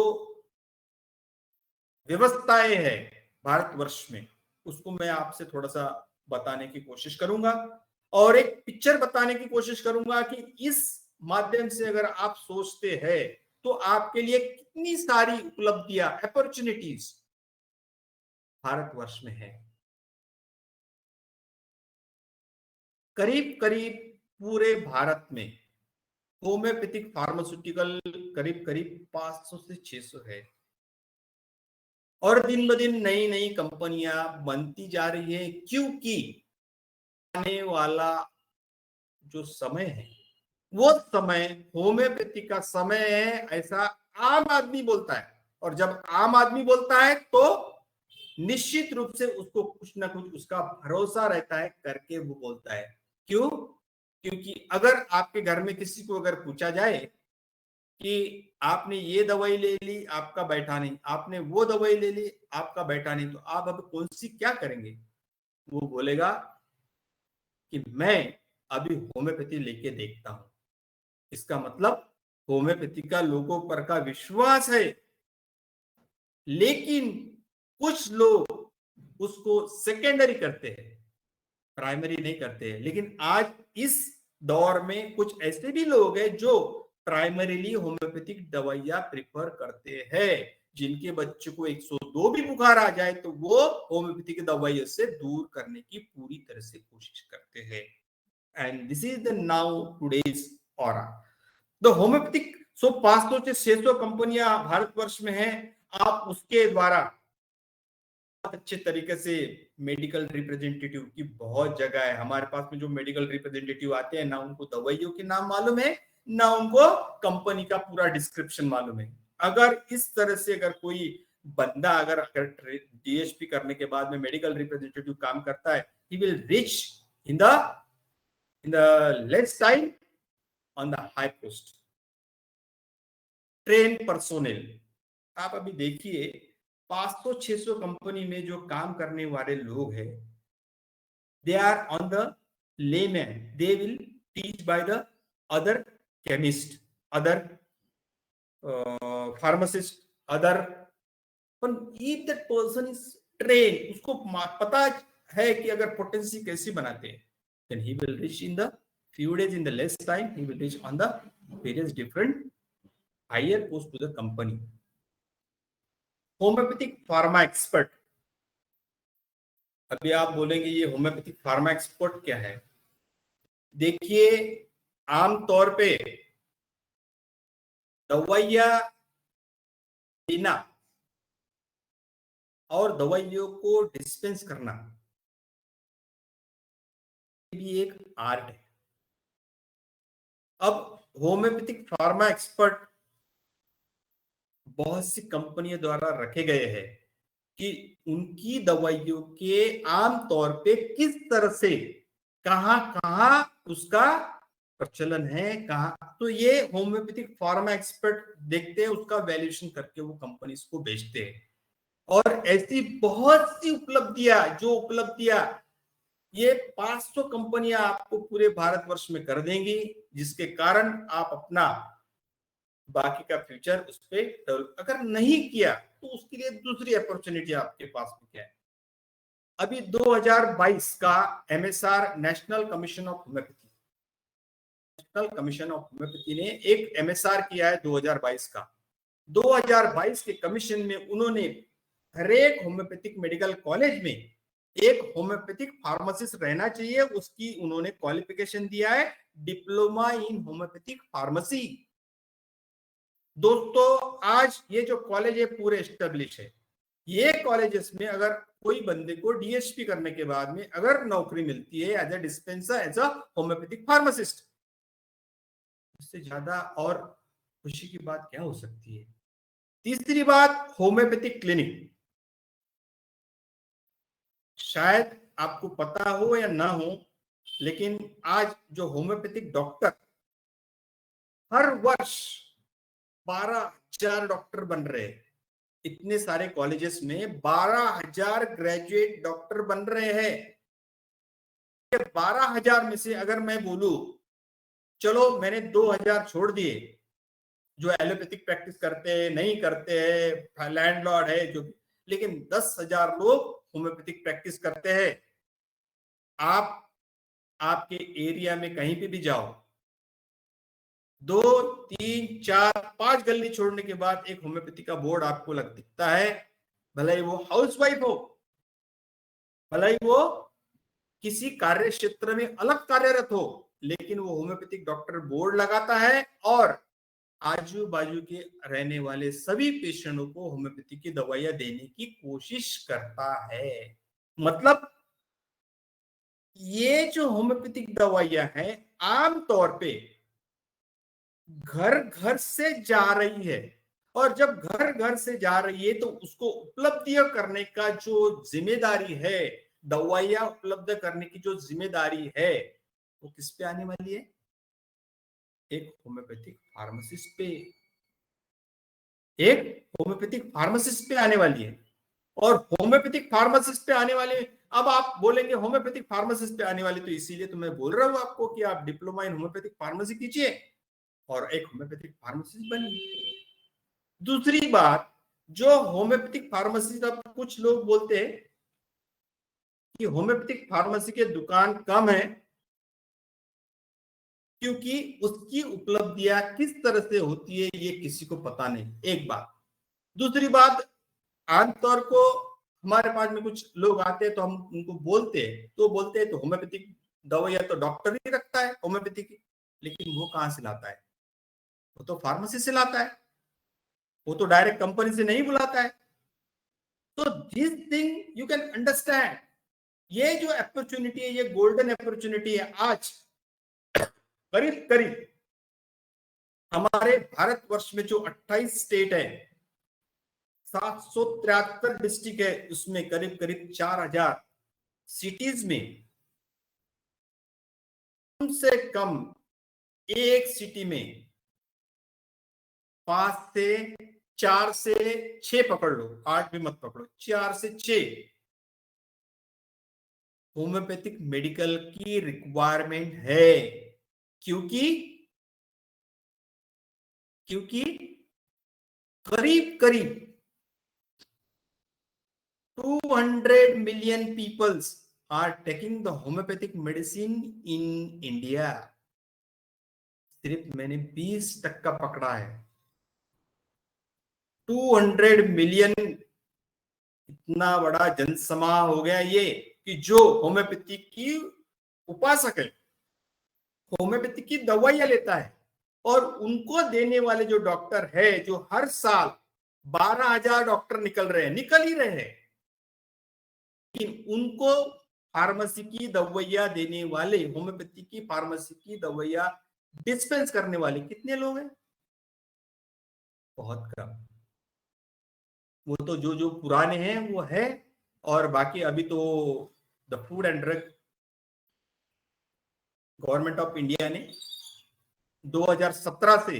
व्यवस्थाएं है भारतवर्ष में उसको मैं आपसे थोड़ा सा बताने की कोशिश करूंगा और एक पिक्चर बताने की कोशिश करूंगा कि इस माध्यम से अगर आप सोचते हैं तो आपके लिए कितनी सारी उपलब्धियां अपॉर्चुनिटीज भारतवर्ष में है। करीब करीब पूरे भारत में होम्योपैथिक फार्मास्यूटिकल करीब करीब 500 से 600 है और दिन ब दिन नई नई कंपनियां बनती जा रही है, क्योंकि आने वाला जो समय है वो समय होम्योपैथी का समय है, ऐसा आम आदमी बोलता है। और जब आम आदमी बोलता है तो निश्चित रूप से उसको कुछ ना कुछ उसका भरोसा रहता है करके वो बोलता है। क्यों? क्योंकि अगर आपके घर में किसी को अगर पूछा जाए कि आपने ये दवाई ले ली आपका बैठा नहीं, आपने वो दवाई ले ली आपका बैठा नहीं, तो आप अब कौन सी क्या करेंगे? वो बोलेगा कि मैं अभी होम्योपैथी लेके देखता हूं। इसका मतलब होम्योपैथी का लोगों पर का विश्वास है, लेकिन कुछ लोग उसको सेकेंडरी करते हैं, प्राइमरी नहीं करते हैं। लेकिन आज इस दौर में कुछ ऐसे भी लोग हैं जो प्राइमरीली होम्योपैथिक दवाइयां प्रिफर करते हैं, जिनके बच्चे को 102 भी बुखार आ जाए तो वो होम्योपैथिक दवाइयों से दूर करने की पूरी तरह से कोशिश करते हैं। And this is the now today's aura the homeopathic. So 500 से 600 कंपनियां भारतवर्ष में हैं। आप उसके द्वारा बहुत अच्छे तरीके से मेडिकल रिप्रेजेंटेटिव की बहुत जगह है। हमारे पास में जो मेडिकल रिप्रेजेंटेटिव आते हैं ना उनको दवाइयों के नाम मालूम है ना उनको कंपनी का पूरा डिस्क्रिप्शन मालूम है। अगर इस तरह से अगर कोई बंदा अगर डीएसपी करने के बाद में मेडिकल रिप्रेजेंटेटिव काम करता है, he will reach in the less time on the high post train personnel. आप अभी देखिए 500-600 कंपनी में जो काम करने वाले लोग हैं, they are on the layman, they will teach by the other chemist, other pharmacist, other, but if that person is trained, उसको पता है कि अगर पोटेंसी कैसे बनाते हैं, then he will reach in the few days, in the less time he will reach on the various different higher post to the company। Homeopathic pharma expert, अभी आप बोलेंगे ये होम्योपैथिक फार्मा एक्सपर्ट क्या है? देखिए आमतौर पे दवाइयां देना और दवाइयों को डिस्पेंस करना भी एक आर्ट है। अब होम्योपैथिक फार्मा एक्सपर्ट बहुत सी कंपनियों द्वारा रखे गए हैं कि उनकी दवाइयों के आम तौर पे किस तरह से कहां कहां उसका प्रचलन है, कहां, तो ये होम्योपैथिक फार्मा एक्सपर्ट देखते हैं, उसका वैल्यूएशन करके वो कंपनीज को बेचते हैं। और ऐसी बहुत सी उपलब्धियां ये 500 कंपनियां आपको पूरे भारतवर्ष में कर देंगी, जिसके कारण आप अपना बाकी का फ्यूचर उस पर डेवलप अगर नहीं किया तो उसके लिए दूसरी अपॉर्चुनिटी आपके पास में क्या है। अभी 2022 का MSR national commission of homeopathy ने एक एमएसआर किया है 2022 का। 2022 के कमीशन में उन्होंने हर एक होम्योपैथिक मेडिकल कॉलेज में एक होम्योपैथिक फार्मासिस्ट रहना चाहिए, उसकी उन्होंने क्वालिफिकेशन दिया है डिप्लोमा इन होम्योपैथिक फार्मेसी। दोस्तों आज ये जो कॉलेज है पूरे एस्टेब्लिश है। ये कॉलेजेस में अगर कोई बंदे को डीएसपी करने के बाद में अगर नौकरी मिलती है as a dispenser, as a homeopathic pharmacist, इससे ज्यादा और खुशी की बात क्या हो सकती है। तीसरी बात, होम्योपैथिक क्लिनिक। शायद आपको पता हो या ना हो, लेकिन आज जो होम्योपैथिक डॉक्टर हर वर्ष 12,000 डॉक्टर बन रहे हैं। इतने सारे कॉलेजेस में 12,000 ग्रेजुएट डॉक्टर बन रहे हैं। 12,000 में से अगर मैं बोलूं चलो मैंने 2,000 छोड़ दिए जो एलोपैथिक प्रैक्टिस करते हैं, नहीं करते हैं, लैंडलॉर्ड है जो, लेकिन 10,000 लोग होम्योपैथिक प्रैक्टिस करते हैं। आप आपके एरिया में कहीं पे भी जाओ, 2, 3, 4, 5 गली छोड़ने के बाद एक होम्योपैथी का बोर्ड आपको लग दिखता है। भले ही वो हाउसवाइफ हो, भले ही वो किसी कार्य क्षेत्र में अलग कार्यरत हो, लेकिन वो होम्योपैथिक डॉक्टर बोर्ड लगाता है और आजू बाजू के रहने वाले सभी पेशेंटों को होम्योपैथी की दवाइयां देने की कोशिश करता है। मतलब ये जो होम्योपैथिक दवाइयां हैं आमतौर पे घर घर से जा रही है, और जब घर घर से जा रही है तो उसको उपलब्ध करने का जो जिम्मेदारी है, दवाइयां उपलब्ध करने की जो जिम्मेदारी है, वो किस पे आने वाली है? एक होम्योपैथिक फार्मासिस्ट पे, एक होम्योपैथिक फार्मासिस्ट पे आने वाली है। और होम्योपैथिक फार्मासिस्ट पे आने वाले, अब आप बोलेंगे होम्योपैथिक फार्मासिस्ट पे आने वाली, तो इसीलिए तो मैं बोल रहा हूं आपको कि आप डिप्लोमा इन होम्योपैथिक फार्मेसी कीजिए और एक होम्योपैथिक फार्मासिस्ट बनिए। दूसरी बात, जो होम्योपैथिक फार्मेसी, अब कुछ लोग बोलते हैं कि होम्योपैथिक फार्मेसी के दुकान कम है क्योंकि उसकी उपलब्धियां किस तरह से होती है ये किसी को पता नहीं, एक बात। दूसरी बात, आमतौर को हमारे पास में कुछ लोग आते हैं तो हम उनको बोलते हैं तो होम्योपैथिक दवाइयां तो डॉक्टर ही रखता है होम्योपैथी की, लेकिन वो कहां से लाता है? वो तो फार्मेसी से लाता है, वो तो डायरेक्ट कंपनी से नहीं बुलाता है। तो this thing you can understand, ये जो अपॉर्चुनिटी है ये गोल्डन अपॉर्चुनिटी है। आज करीब करीब हमारे भारतवर्ष में जो 28 स्टेट है, 773 डिस्ट्रिक्ट है, उसमें करीब करीब 4,000 सिटीज में कम से कम एक सिटी में 5 से 4 से 6 पकड़ लो, 8 भी मत पकड़ो, 4 से 6 होम्योपैथिक मेडिकल की रिक्वायरमेंट है। क्योंकि क्योंकि करीब करीब 200 million peoples are taking the homeopathic medicine in India। सिर्फ मैंने 20% पकड़ा है। 200 मिलियन, इतना बड़ा जनसमूह हो गया ये कि जो होम्योपैथी की उपासक है, होम्योपैथी की दवाइयां लेता है, और उनको देने वाले जो डॉक्टर है, जो हर साल 12,000 डॉक्टर निकल ही रहे हैं, लेकिन उनको फार्मेसी की दवाइयां देने वाले, होम्योपैथी की फार्मेसी की दवाइयां डिस्पेंस करने वाले कितने लोग हैं? बहुत कम। वो तो जो जो पुराने हैं वो है, और बाकी अभी तो the food and drug government of India ने 2017 से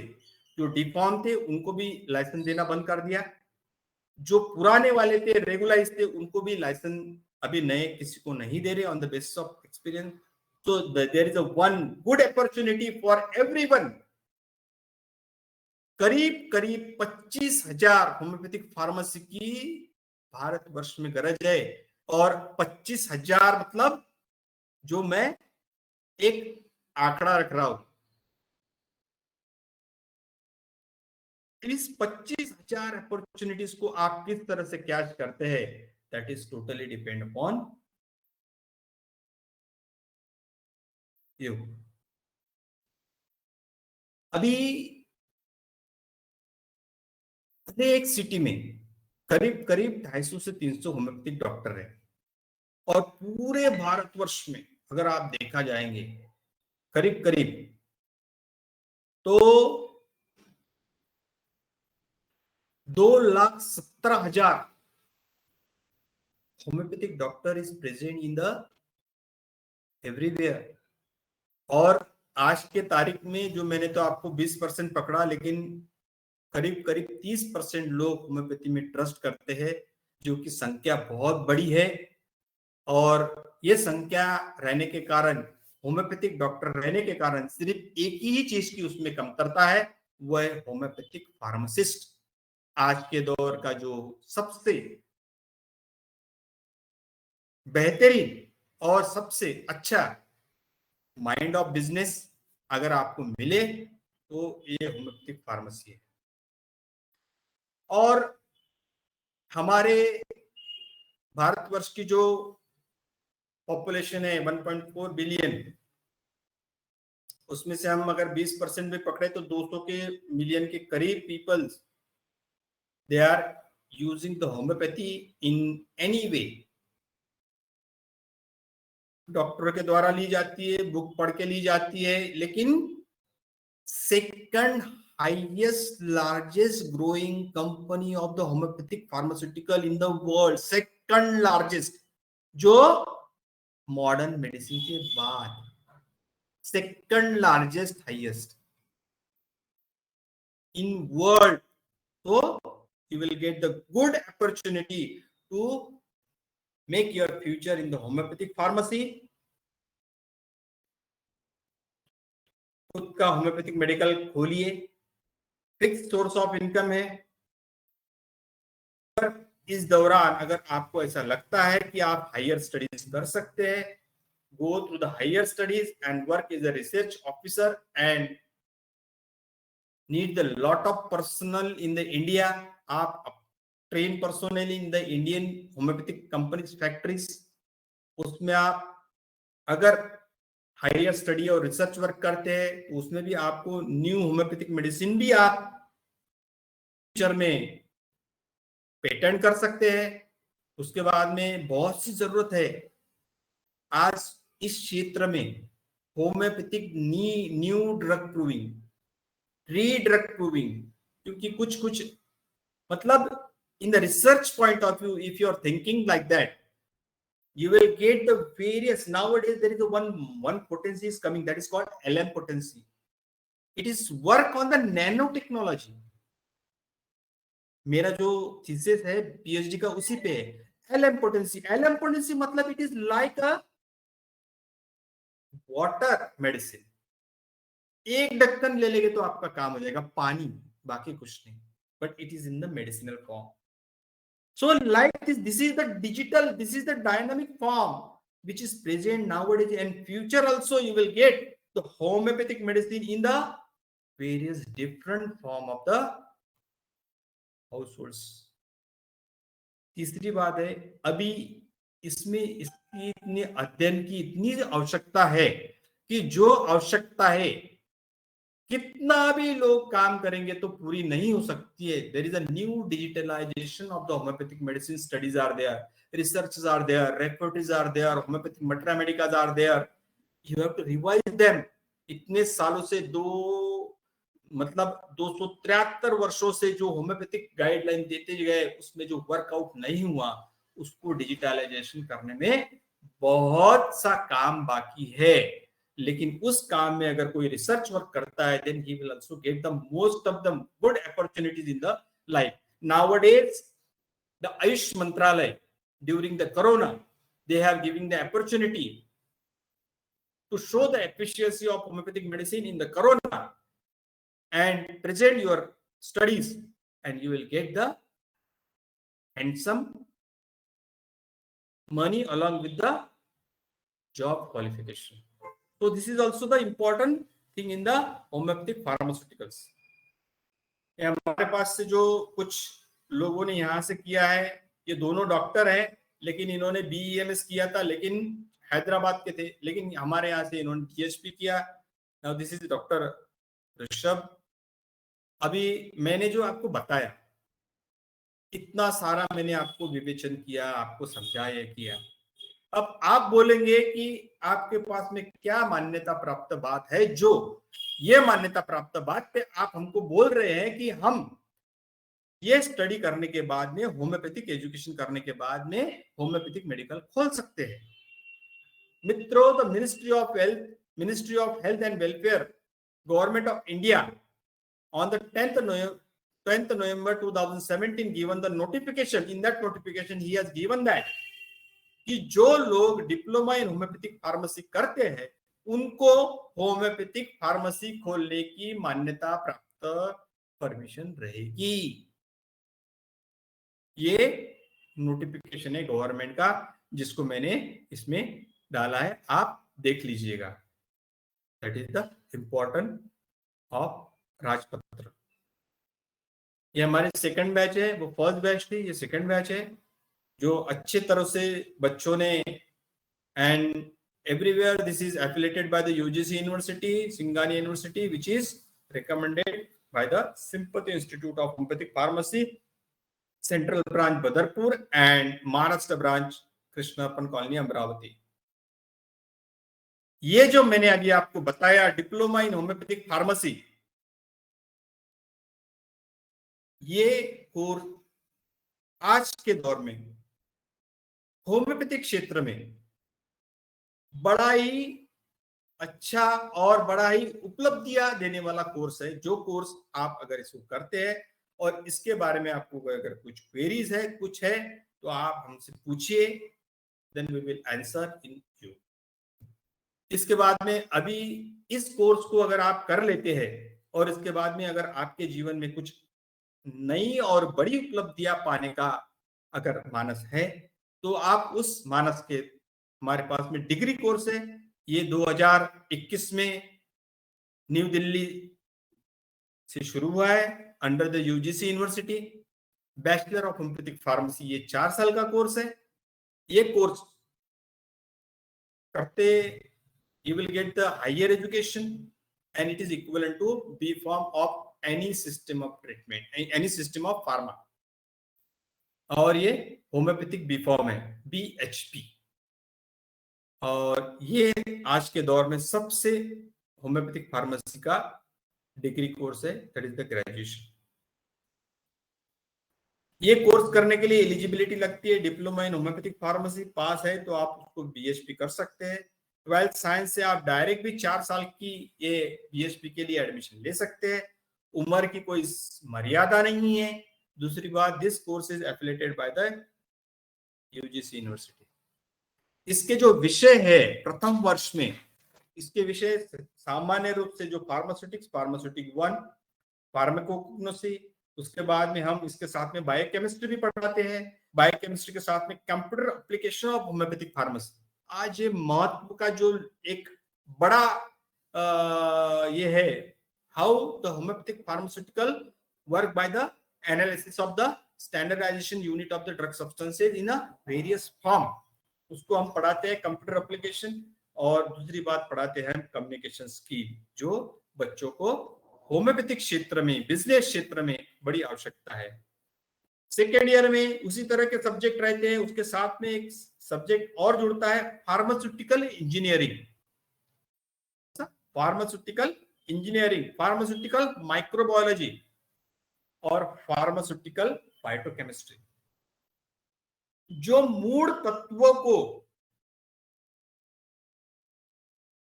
जो डिफॉर्म थे उनको भी लाइसेंस देना बंद कर दिया। जो पुराने वाले थे, रेगुलाइज थे, उनको भी लाइसेंस अभी नए किसी को नहीं दे रहे on the basis of experience. So there is a one good opportunity for everyone. करीब करीब 25,000 होम्योपैथिक फार्मेसी की भारतवर्ष में गरज है. और 25,000 मतलब जो मैं एक आंकड़ा रख रहा हूं, इस 25,000 अपॉर्चुनिटीज को आप किस तरह से कैच करते हैं, that is totally depend upon you. अभी एक सिटी में करीब करीब 250 से 300 होम्योपैथिक डॉक्टर है. और पूरे भारतवर्ष में अगर आप देखा जाएंगे करीब करीब तो 2,17,000 homeopathic doctor is present in the everywhere. और आज के तारीख में जो मैंने तो आपको 20% पकड़ा, लेकिन करीब करीब 30% लोग होम्योपैथी में ट्रस्ट करते हैं, जो कि संख्या बहुत बड़ी है. और ये संख्या रहने के कारण, होम्योपैथिक डॉक्टर रहने के कारण सिर्फ एक ही चीज की उसमें कमतरता है, वह है होम्योपैथिक फार्मासिस्ट. आज के दौर का जो सबसे बेहतरीन और सबसे अच्छा माइंड ऑफ बिजनेस अगर आपको मिले तो ये होम्योपैथिक फार्मेसी है. और हमारे भारतवर्ष की जो पॉपुलेशन है 1.4 बिलियन, उसमें से हम अगर 20% भी पकड़े तो 200 के मिलियन के करीब peoples they are using the homeopathy in any way. Doctor के द्वारा ली जाती है, बुक पढ़ के ली जाती है, लेकिन second highest largest growing company of the homeopathic pharmaceutical in the world, second largest, जो मॉडर्न मेडिसिन के बाद second largest highest in world. तो you will get the good opportunity to make your future in the homeopathic pharmacy. खुद का homeopathic medical खोलिए, fix source of income है. इस दौरान अगर आपको ऐसा लगता है कि आप हायर स्टडीज कर सकते हैं, go through the higher studies and work as a research officer and need the lot of personal in the India. आप train personal in the Indian homeopathic companies factories, उसमें आप अगर हायर स्टडी और research work करते हैं तो उसमें भी आपको न्यू होम्योपैथिक मेडिसिन भी आप फ्यूचर में पेटेंट कर सकते हैं. उसके बाद में बहुत सी जरूरत है आज इस क्षेत्र में होम्योपैथिक न्यू ड्रग प्रूविंग, री ड्रग प्रूविंग, क्योंकि कुछ मतलब in the research point of view, if you are thinking like that, you will get the various. Nowadays there is a one potency is coming, that is called LM potency. It is work on the nanotechnology. मेरा जो thesis है PhD का उसी पे है. LM potency मतलब it is like a water medicine. एक ढक्कन ले लेंगे तो आपका काम हो जाएगा, पानी, बाकी कुछ नहीं, but it is in the medicinal form. So like this is the digital, this is the dynamic form which is present nowadays, and future also you will get the homeopathic medicine in the various different form of the households. तीसरी बात है, अभी इसमें इसकी इतनी अध्ययन की इतनी आवश्यकता है कि जो आवश्यकता है कितना भी लोग काम करेंगे तो पूरी नहीं हो सकती है. There is a new digitalization of the homeopathic medicine. Studies are there, researches are there, reports are there, homeopathic mathematics are there. You have to revise them. इतने सालों से 273 वर्षों से जो होम्योपैथिक गाइडलाइन देते गए, उसमें जो वर्कआउट नहीं हुआ उसको डिजिटलाइजेशन करने में बहुत सा काम बाकी है. लेकिन उस काम में अगर कोई रिसर्च वर्क करता है, then he will also get the most of the good opportunities in the life. Nowadays, the Ayush Mantralaya during the Corona, they have given the opportunity to show the efficacy of homeopathic medicine in the corona and present your studies, and you will get the handsome money along with the job qualification. So this is also the important thing in the homeopathic pharmaceuticals. हमारे पास से जो कुछ लोगों ने यहाँ से किया है, ये दोनों डॉक्टर हैं, लेकिन इन्होंने BEMS किया था, लेकिन हैदराबाद के थे, लेकिन हमारे यहाँ से इन्होंने THP किया. Now this is doctor Rishabh. अभी मैंने जो आपको बताया, इतना सारा मैंने आपको विवेचन किया, आपको समझाया किया. अब आप बोलेंगे कि आपके पास में क्या मान्यता प्राप्त बात है, जो ये मान्यता प्राप्त बात पे आप हमको बोल रहे हैं कि हम ये स्टडी करने के बाद में, होम्योपैथिक एजुकेशन करने के बाद में होम्योपैथिक मेडिकल खोल सकते हैं. मित्रों, the ministry of health and welfare, government of India on the 10th November 2017 given the notification. In that notification he has given that कि जो लोग डिप्लोमा इन होम्योपैथिक फार्मेसी करते हैं उनको होम्योपैथिक फार्मेसी खोलने की मान्यता प्राप्त परमिशन रहेगी. ये नोटिफिकेशन है गवर्नमेंट का, जिसको मैंने इसमें डाला है, आप देख लीजिएगा. That is the important of राजपत्र. ये हमारे सेकंड बैच है, वो फर्स्ट बैच थी, ये सेकंड बैच है, जो अच्छे तरह से बच्चों ने, and everywhere this is affiliated by the UGC university, Singhania university, which is recommended by the sympathy institute of homeopathic pharmacy, central branch Badarpur and Maharashtra branch Krishnapan colony Amravati. ये जो मैंने अभी आपको बताया डिप्लोमा इन होम्योपैथिक फार्मेसी, ये कोर्स आज के दौर में होम्योपैथिक क्षेत्र में बड़ा ही अच्छा और बड़ा ही उपलब्धियां देने वाला कोर्स है. जो कोर्स आप अगर इसको करते हैं और इसके बारे में आपको अगर कुछ क्वेरीज है, कुछ है, तो आप हमसे पूछिए, then we will answer in you. इसके बाद में अभी इस कोर्स को अगर आप कर लेते हैं और इसके बाद में अगर आपके जीवन में कुछ नई और बड़ी उपलब्धियां पाने का अगर मानस है, तो आप उस मानस के, हमारे पास में डिग्री कोर्स है, ये 2021 में न्यू दिल्ली से शुरू हुआ है under the UGC university. Bachelor of homeopathic pharmacy, ये 4 साल का कोर्स है. ये कोर्स करते you will get the higher education and it is equivalent to B.Pharm of any system of treatment, any system of pharma. और ये homeopathic B.Pharm है, BHP. और ये आज के दौर में सबसे होम्योपैथिक फार्मेसी का डिग्री कोर्स है, दैट इज द ग्रेजुएशन. ये कोर्स करने के लिए एलिजिबिलिटी लगती है. डिप्लोमा इन होम्योपैथिक फार्मेसी पास है तो आप उसको BHP कर सकते हैं. 12th साइंस से आप डायरेक्ट भी 4 साल की ये BHP के लिए एडमिशन ले सकते हैं. उम्र की कोई मर्यादा नहीं है. दूसरी बात, this course is affiliated bye the UGC university. इसके जो विषय है प्रथम वर्ष में, इसके विषय सामान्य रूप से जो फार्मास्यूटिक्स, फार्मास्यूटिक 1, फार्माकोग्नोसी, उसके बाद में हम इसके साथ में बायोकेमिस्ट्री भी पढ़ाते हैं. बायोकेमिस्ट्री के साथ में computer application of homeopathic pharmacy. आज ये महत्व का जो एक बड़ा ये है, how the homeopathic pharmaceutical work by the analysis of the standardization unit of the drug substances in a various form. उसको हम पढ़ाते हैं कंप्यूटर एप्लीकेशन. और दूसरी बात पढ़ाते हैं कम्युनिकेशन स्किल, जो बच्चों को होम्योपैथिक क्षेत्र में, बिजनेस क्षेत्र में बड़ी आवश्यकता है. सेकेंड ईयर में उसी तरह के सब्जेक्ट रहते हैं, उसके साथ में एक सब्जेक्ट और जुड़ता है, pharmaceutical engineering. Pharmaceutical engineering, pharmaceutical microbiology और फार्मास्यूटिकल फाइटोकेमिस्ट्री, जो मूल तत्वों को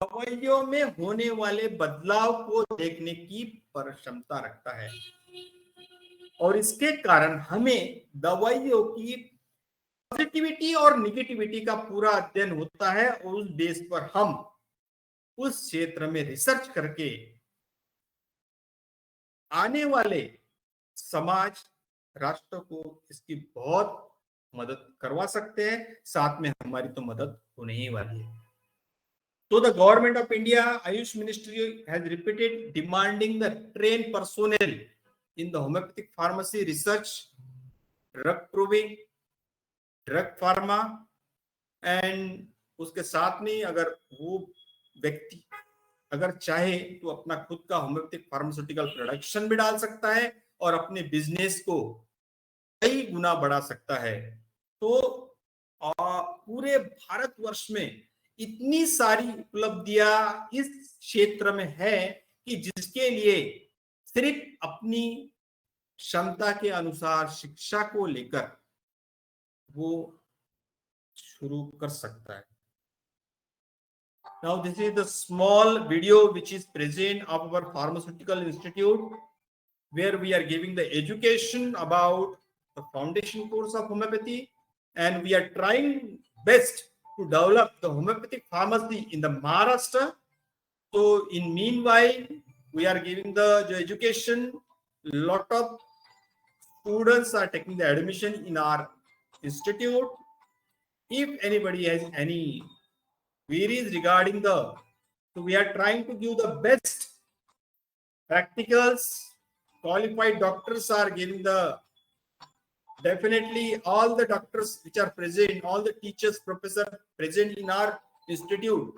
दवाइयों में होने वाले बदलाव को देखने की क्षमता रखता है. और इसके कारण हमें दवाइयों की पॉजिटिविटी और निगेटिविटी का पूरा अध्ययन होता है और उस बेस पर हम उस क्षेत्र में रिसर्च करके आने वाले समाज राष्ट्र को इसकी बहुत मदद करवा सकते हैं, साथ में हमारी तो मदद होने ही वाली है। So the government of India, Ayush Ministry has repeated demanding the trained personnel in the homeopathic pharmacy research, drug proving, drug pharma and उसके साथ में अगर वो व्यक्ति अगर चाहे तो अपना खुद का होम्योपैथिक फार्मास्यूटिकल प्रोडक्शन भी डाल सकता है और अपने बिजनेस को कई गुना बढ़ा सकता है। तो पूरे भारतवर्ष में इतनी सारी उपलब्धियां इस क्षेत्र में है कि जिसके लिए सिर्फ अपनी क्षमता के अनुसार शिक्षा को लेकर वो शुरू कर सकता है। Now this is the small video which is present of our pharmaceutical institute where we are giving the education about the foundation course of homeopathy and we are trying best to develop the homeopathic pharmacy in the Maharashtra. So in meanwhile we are giving the education. Lot of students are taking the admission in our institute. If anybody has any queries regarding so we are trying to give the best practicals. Qualified doctors are giving definitely all the doctors which are present, all the teachers, professors present in our institute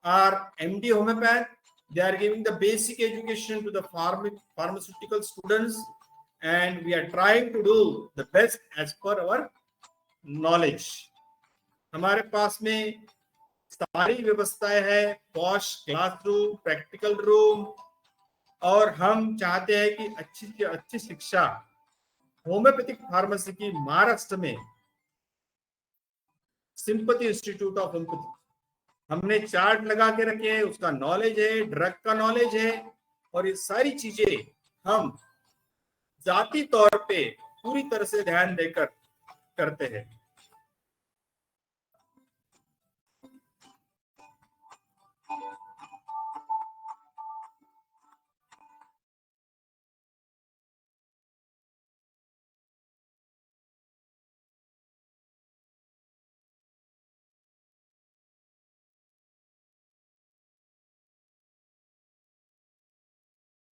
are MD homeopath. They are giving the basic education to the pharmaceutical students and we are trying to do the best as per our knowledge. हमारे पास में सारी व्यवस्थाएं है, posh classroom, practical room और हम चाहते हैं कि अच्छी से अच्छी शिक्षा होम्योपैथिक फार्मेसी की महाराष्ट्र में सिंपैथी इंस्टीट्यूट ऑफ होम्योपैथी हमने चार्ट लगा के रखे हैं, उसका नॉलेज है, ड्रग का नॉलेज है और ये सारी चीजें हम जाति तौर पे पूरी तरह से ध्यान देकर करते हैं।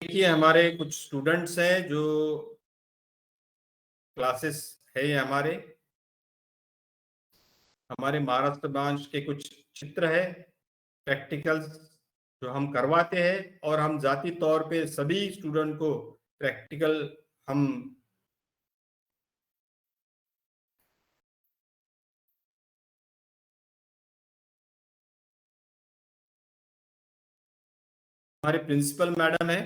देखिए हमारे कुछ स्टूडेंट्स हैं जो क्लासेस है हमारे महाराष्ट्र ब्रांच के कुछ चित्र है, प्रैक्टिकल्स जो हम करवाते हैं और हम जाति तौर पे सभी स्टूडेंट को प्रैक्टिकल हम हमारे प्रिंसिपल मैडम है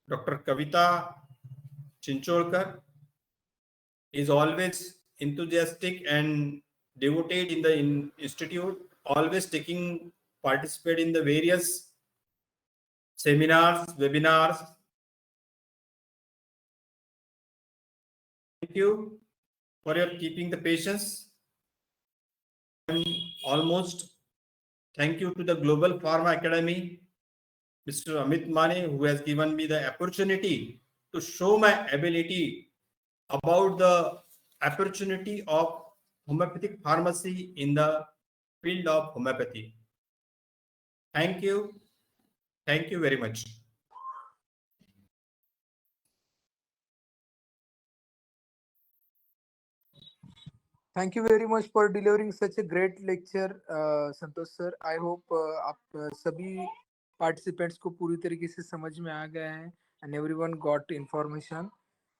doctor Kavita Chincholkar is always enthusiastic and devoted in the institute, always taking participate in the various seminars, webinars. Thank you for your keeping the patience. And almost thank you to the Global Pharma Academy, Mr. Amit Mane, who has given me the opportunity to show my ability about the opportunity of homeopathic pharmacy in the field of homeopathy. Thank you. Thank you very much. Thank you very much for delivering such a great lecture, Santosh sir. I hope आप सभी participants को पूरी तरीके से समझ में आ गया है and everyone got information.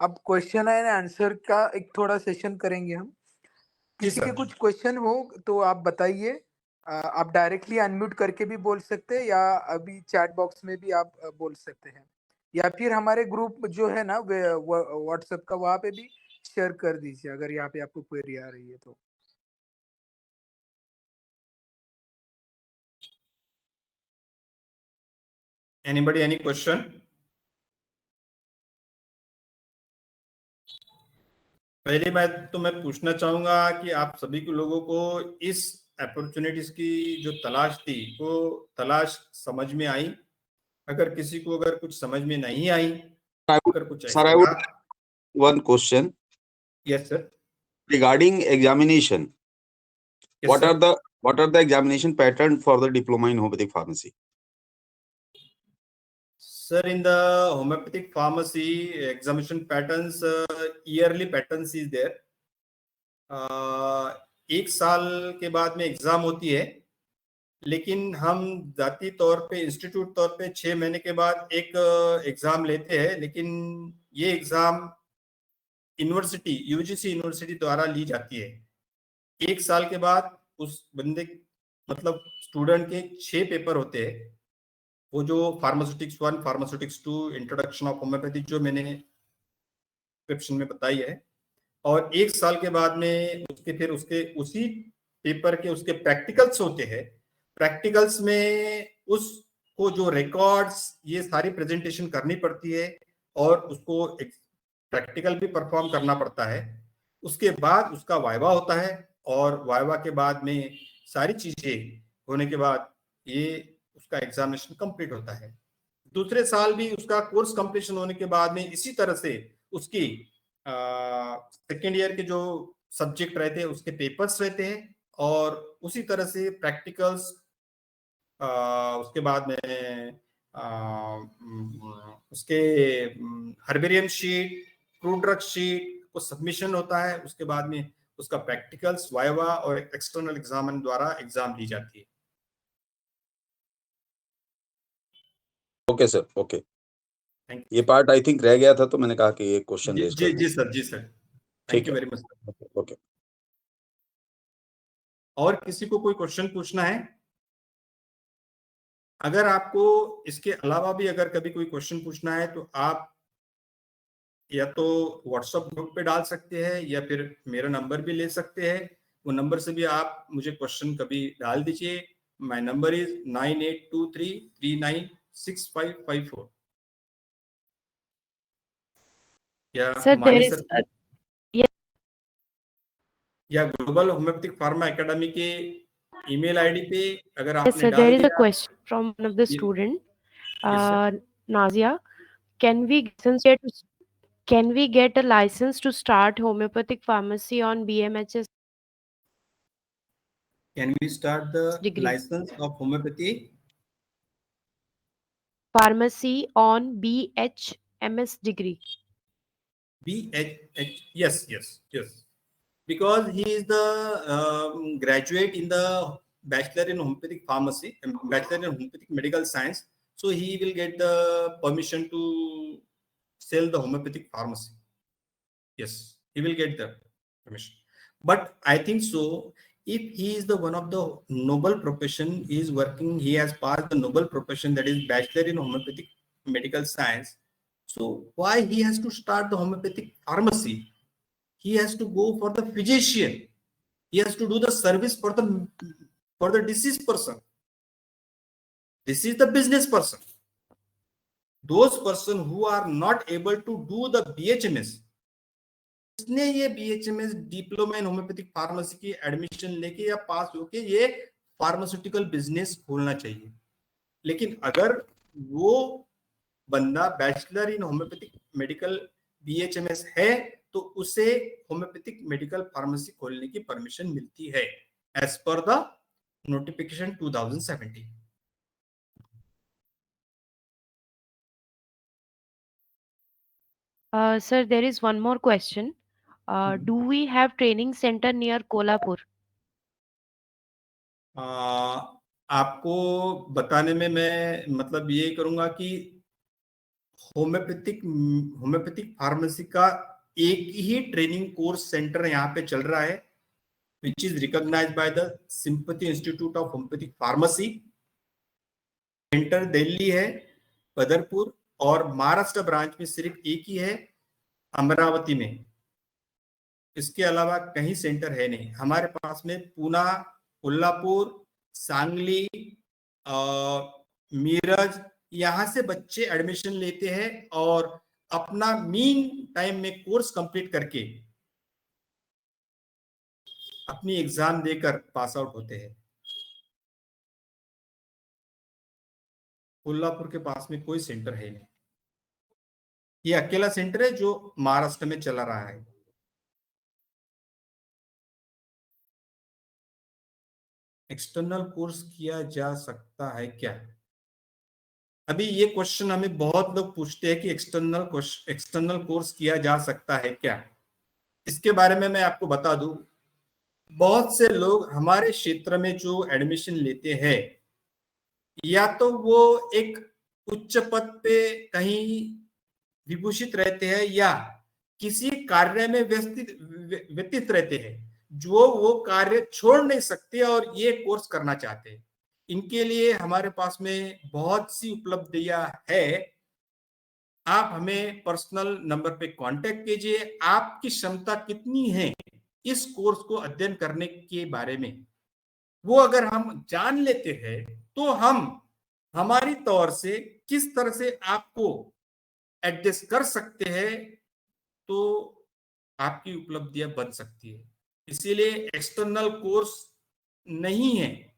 अब क्वेश्चन एंड आंसर का एक थोड़ा सेशन करेंगे हम. किसी के कुछ क्वेश्चन हो तो आप बताइए. आप डायरेक्टली अनम्यूट करके भी बोल सकते हैं या अभी चैट बॉक्स में भी आप बोल सकते हैं या फिर हमारे ग्रुप जो है ना व्हाट्सएप का वहां पे भी शेयर कर दीजिए अगर यहाँ पे आपको क्वेरी आ रही है तो. Anybody, any question? पहले मैं पूछना चाहूंगा कि आप सभी के लोगों को इस अपॉर्चुनिटीज की जो तलाश थी वो तलाश समझ में आई? अगर किसी को अगर कुछ समझ में नहीं आई, अगर कुछ Sir, ऐसा I would रहा। one question yes sir. regarding examination. Yes What sir. are the examination pattern for the diploma in homeopathic pharmacy? Sir, in the homeopathic pharmacy, examination patterns, yearly patterns is there. एक साल के बाद में exam होती है, लेकिन हम जाती तौर पे इंस्टीट्यूट तौर पे 6 महीने के बाद एक एग्जाम लेते हैं, लेकिन ये एग्जाम यूनिवर्सिटी यूजीसी यूनिवर्सिटी द्वारा ली जाती है। एक साल के बाद उस बंदे मतलब स्टूडेंट के 6 पेपर होते हैं। वो जो pharmaceutics 1, pharmaceutics 2, introduction of homeopathy जो मैंने डिस्क्रिप्शन में बताई है, और एक साल के बाद में उसके फिर उसके उसी पेपर के उसके प्रैक्टिकल्स होते हैं। प्रैक्टिकल्स में उसको जो रिकॉर्ड्स ये सारी प्रेजेंटेशन करनी पड़ती है और उसको प्रैक्टिकल भी परफॉर्म करना पड़ता है। उसके बाद उसका वाइवा होता है और वाइवा के बाद में सारी चीजें होने के बाद ये उसका एग्जामिनेशन कंप्लीट होता है। दूसरे साल भी उसका कोर्स कंप्लीशन होने के बाद में इसी तरह से उसकी सेकेंड ईयर के जो सब्जेक्ट रहते हैं उसके पेपर्स रहते हैं और उसी तरह से प्रैक्टिकल्स उसके बाद में उसके herbarium sheet, crude drug sheet को सबमिशन होता है। उसके बाद में उसका प्रैक्टिकल्स, वाइवा और एक्सटर्नल एग्जामिन द्वारा एग्जाम ली जाती है। Okay sir, okay. थैंक ये पार्ट आई थिंक रह गया था, तो मैंने कहा कि ये क्वेश्चन यू। रेज जी कर जी सर, जी सर, थैंक ठीक यू है। Very much sir. ओके। और किसी को कोई क्वेश्चन पूछना है? अगर आपको इसके अलावा भी अगर कभी कोई क्वेश्चन पूछना है तो आप या तो व्हाट्सएप ग्रुप पे डाल सकते हैं या फिर मेरा नंबर भी ले सकते हैं। वो नंबर से भी आप मुझे क्वेश्चन कभी डाल दीजिए। My number is 9823396554। या Sir, there मानी is सर yes, या ग्लोबल होम्योपैथिक फार्मा एकेडमी के ईमेल आईडी पे अगर yes, आपने sir. डाल There is a दिया। question from one of the ये- student, yes sir. Nazia. Can we can we get a license to start homeopathic pharmacy on BMHS can we start the degree? License of homeopathy Pharmacy on BHMS degree. BHH? Yes, yes, yes. Because he is the graduate in the bachelor in homeopathic pharmacy and bachelor in homeopathic medical science, so he will get the permission to sell the homeopathic pharmacy. Yes, he will get the permission. But I think so, if he is the one of the noble profession, he is working, he has passed the noble profession, that is bachelor in homeopathic medical science, so why he has to start the homeopathic pharmacy? He has to go for the physician. He has to do the service for the deceased person. This is the business person. Those person who are not able to do the BHMS, इसने ये BHMS diploma in homeopathic pharmacy की admission लेके या पास होके ये pharmaceutical business खोलना चाहिए। लेकिन अगर वो बंदा bachelor in homeopathic medical BHMS है तो उसे होम्योपैथिक मेडिकल फार्मेसी खोलने की परमिशन मिलती है as per the notification 2017। Sir, there is one more question. Do we have training center near Kolhapur? आपको बताने में मैं मतलब ये करूंगा कि होम्योपैथिक फार्मेसी का एक ही ट्रेनिंग कोर्स सेंटर यहाँ पे चल रहा है, which is recognized by the Sympathy Institute of Homeopathic Pharmacy. Centre Delhi है, बदरपुर, और महाराष्ट्र ब्रांच में सिर्फ एक ही है, अमरावती में। इसके अलावा कहीं सेंटर है नहीं। हमारे पास में पूना, कोल्हापुर, सांगली, मीरज, यहाँ से बच्चे एडमिशन लेते हैं और अपना मीन टाइम में कोर्स कंप्लीट करके अपनी एग्जाम देकर पास आउट होते हैं। कोल्हापुर के पास में कोई सेंटर है नहीं, ये अकेला सेंटर है जो महाराष्ट्र में चला रहा है। एक्सटर्नल कोर्स किया जा सकता है क्या? अभी ये क्वेश्चन हमें बहुत लोग पूछते हैं कि एक्सटर्नल कोर्स किया जा सकता है क्या। इसके बारे में मैं आपको बता दूं, बहुत से लोग हमारे क्षेत्र में जो एडमिशन लेते हैं, या तो वो एक उच्च पद पे कहीं विभूषित रहते हैं या किसी कार्य में व्यतीत रहते हैं, जो वो कार्य छोड़ नहीं सकते और ये कोर्स करना चाहते हैं। इनके लिए हमारे पास में बहुत सी उपलब्धियां है। आप हमें पर्सनल नंबर पे कांटेक्ट कीजिए, आपकी क्षमता कितनी है इस कोर्स को अध्ययन करने के बारे में, वो अगर हम जान लेते हैं तो हम हमारी तौर से किस तरह से आपको एडजस्ट कर सकते हैं, तो आपकी उपलब्धियां बन सकती है। इसीलिए एक्सटर्नल कोर्स नहीं है,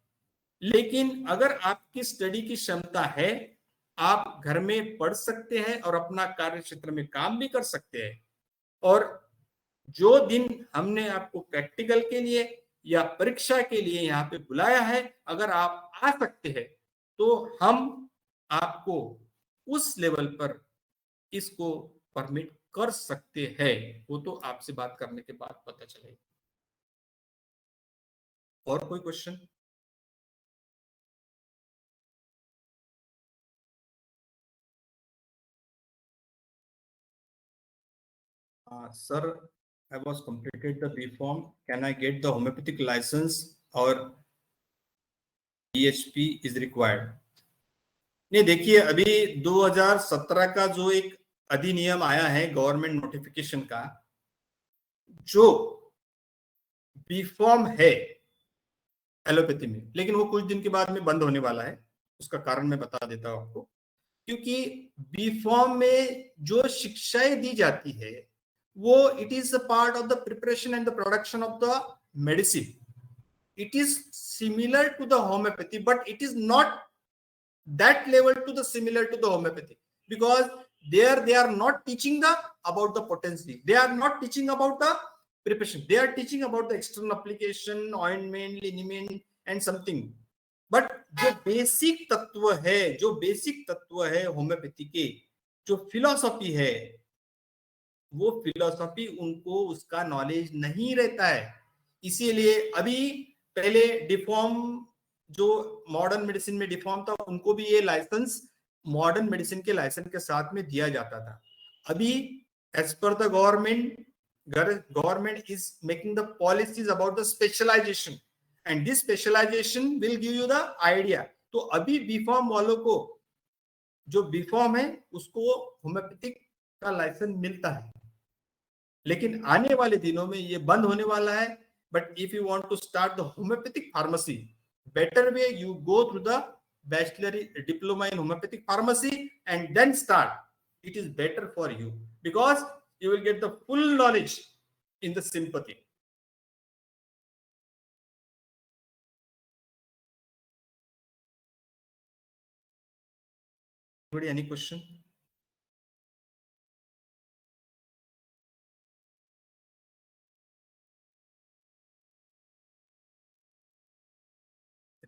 लेकिन अगर आपकी स्टडी की क्षमता है, आप घर में पढ़ सकते हैं और अपना कार्य क्षेत्र में काम भी कर सकते हैं। और जो दिन हमने आपको प्रैक्टिकल के लिए या परीक्षा के लिए यहाँ पे बुलाया है, अगर आप आ सकते हैं तो हम आपको उस लेवल पर इसको परमिट कर सकते हैं। वो तो आपसे बात करने के बाद पता चलेगा। और कोई question? Sir, I was completed the B Pharm. Can I get the homeopathic license or PhD is required? नहीं, देखिए अभी 2017 का जो एक अधिनियम आया है गवर्नमेंट नोटिफिकेशन का, जो बी फॉर्म है एलोपैथी में, लेकिन वो कुछ दिन के बाद में बंद होने वाला है। उसका कारण मैं बता देता हूं आपको। क्योंकि बी फॉर्म में जो शिक्षाएं दी जाती है वो it is a part of the preparation and the production of the medicine. It is similar to the homeopathy, but it is not that level to the similar to the homeopathy, because there they are not teaching the about the potency, they are not teaching about the preparation, they are teaching about the external application, ointment, liniment and something. but जो basic तत्व है homeopathy के, जो philosophy है, वो philosophy उनको उसका knowledge नहीं रहता है। इसीलिए अभी पहले डिफॉर्म जो मॉडर्न मेडिसिन में डिफॉर्म था, उनको भी ये लाइसेंस मॉडर्न मेडिसिन के लाइसेंस के साथ में दिया जाता था। अभी as per the government is making the policies about the specialization, and this specialization will give you the idea. तो अभी बीफॉर्म वालों को जो बीफॉर्म है उसको होम्योपैथिक का लाइसेंस मिलता है, लेकिन आने वाले दिनों में ये बंद होने वाला है। But if you want to start the homeopathic pharmacy, better way you go through the bachelor diploma in homeopathic pharmacy and then start. It is better for you because you will get the full knowledge in the sympathy. Anybody, any question?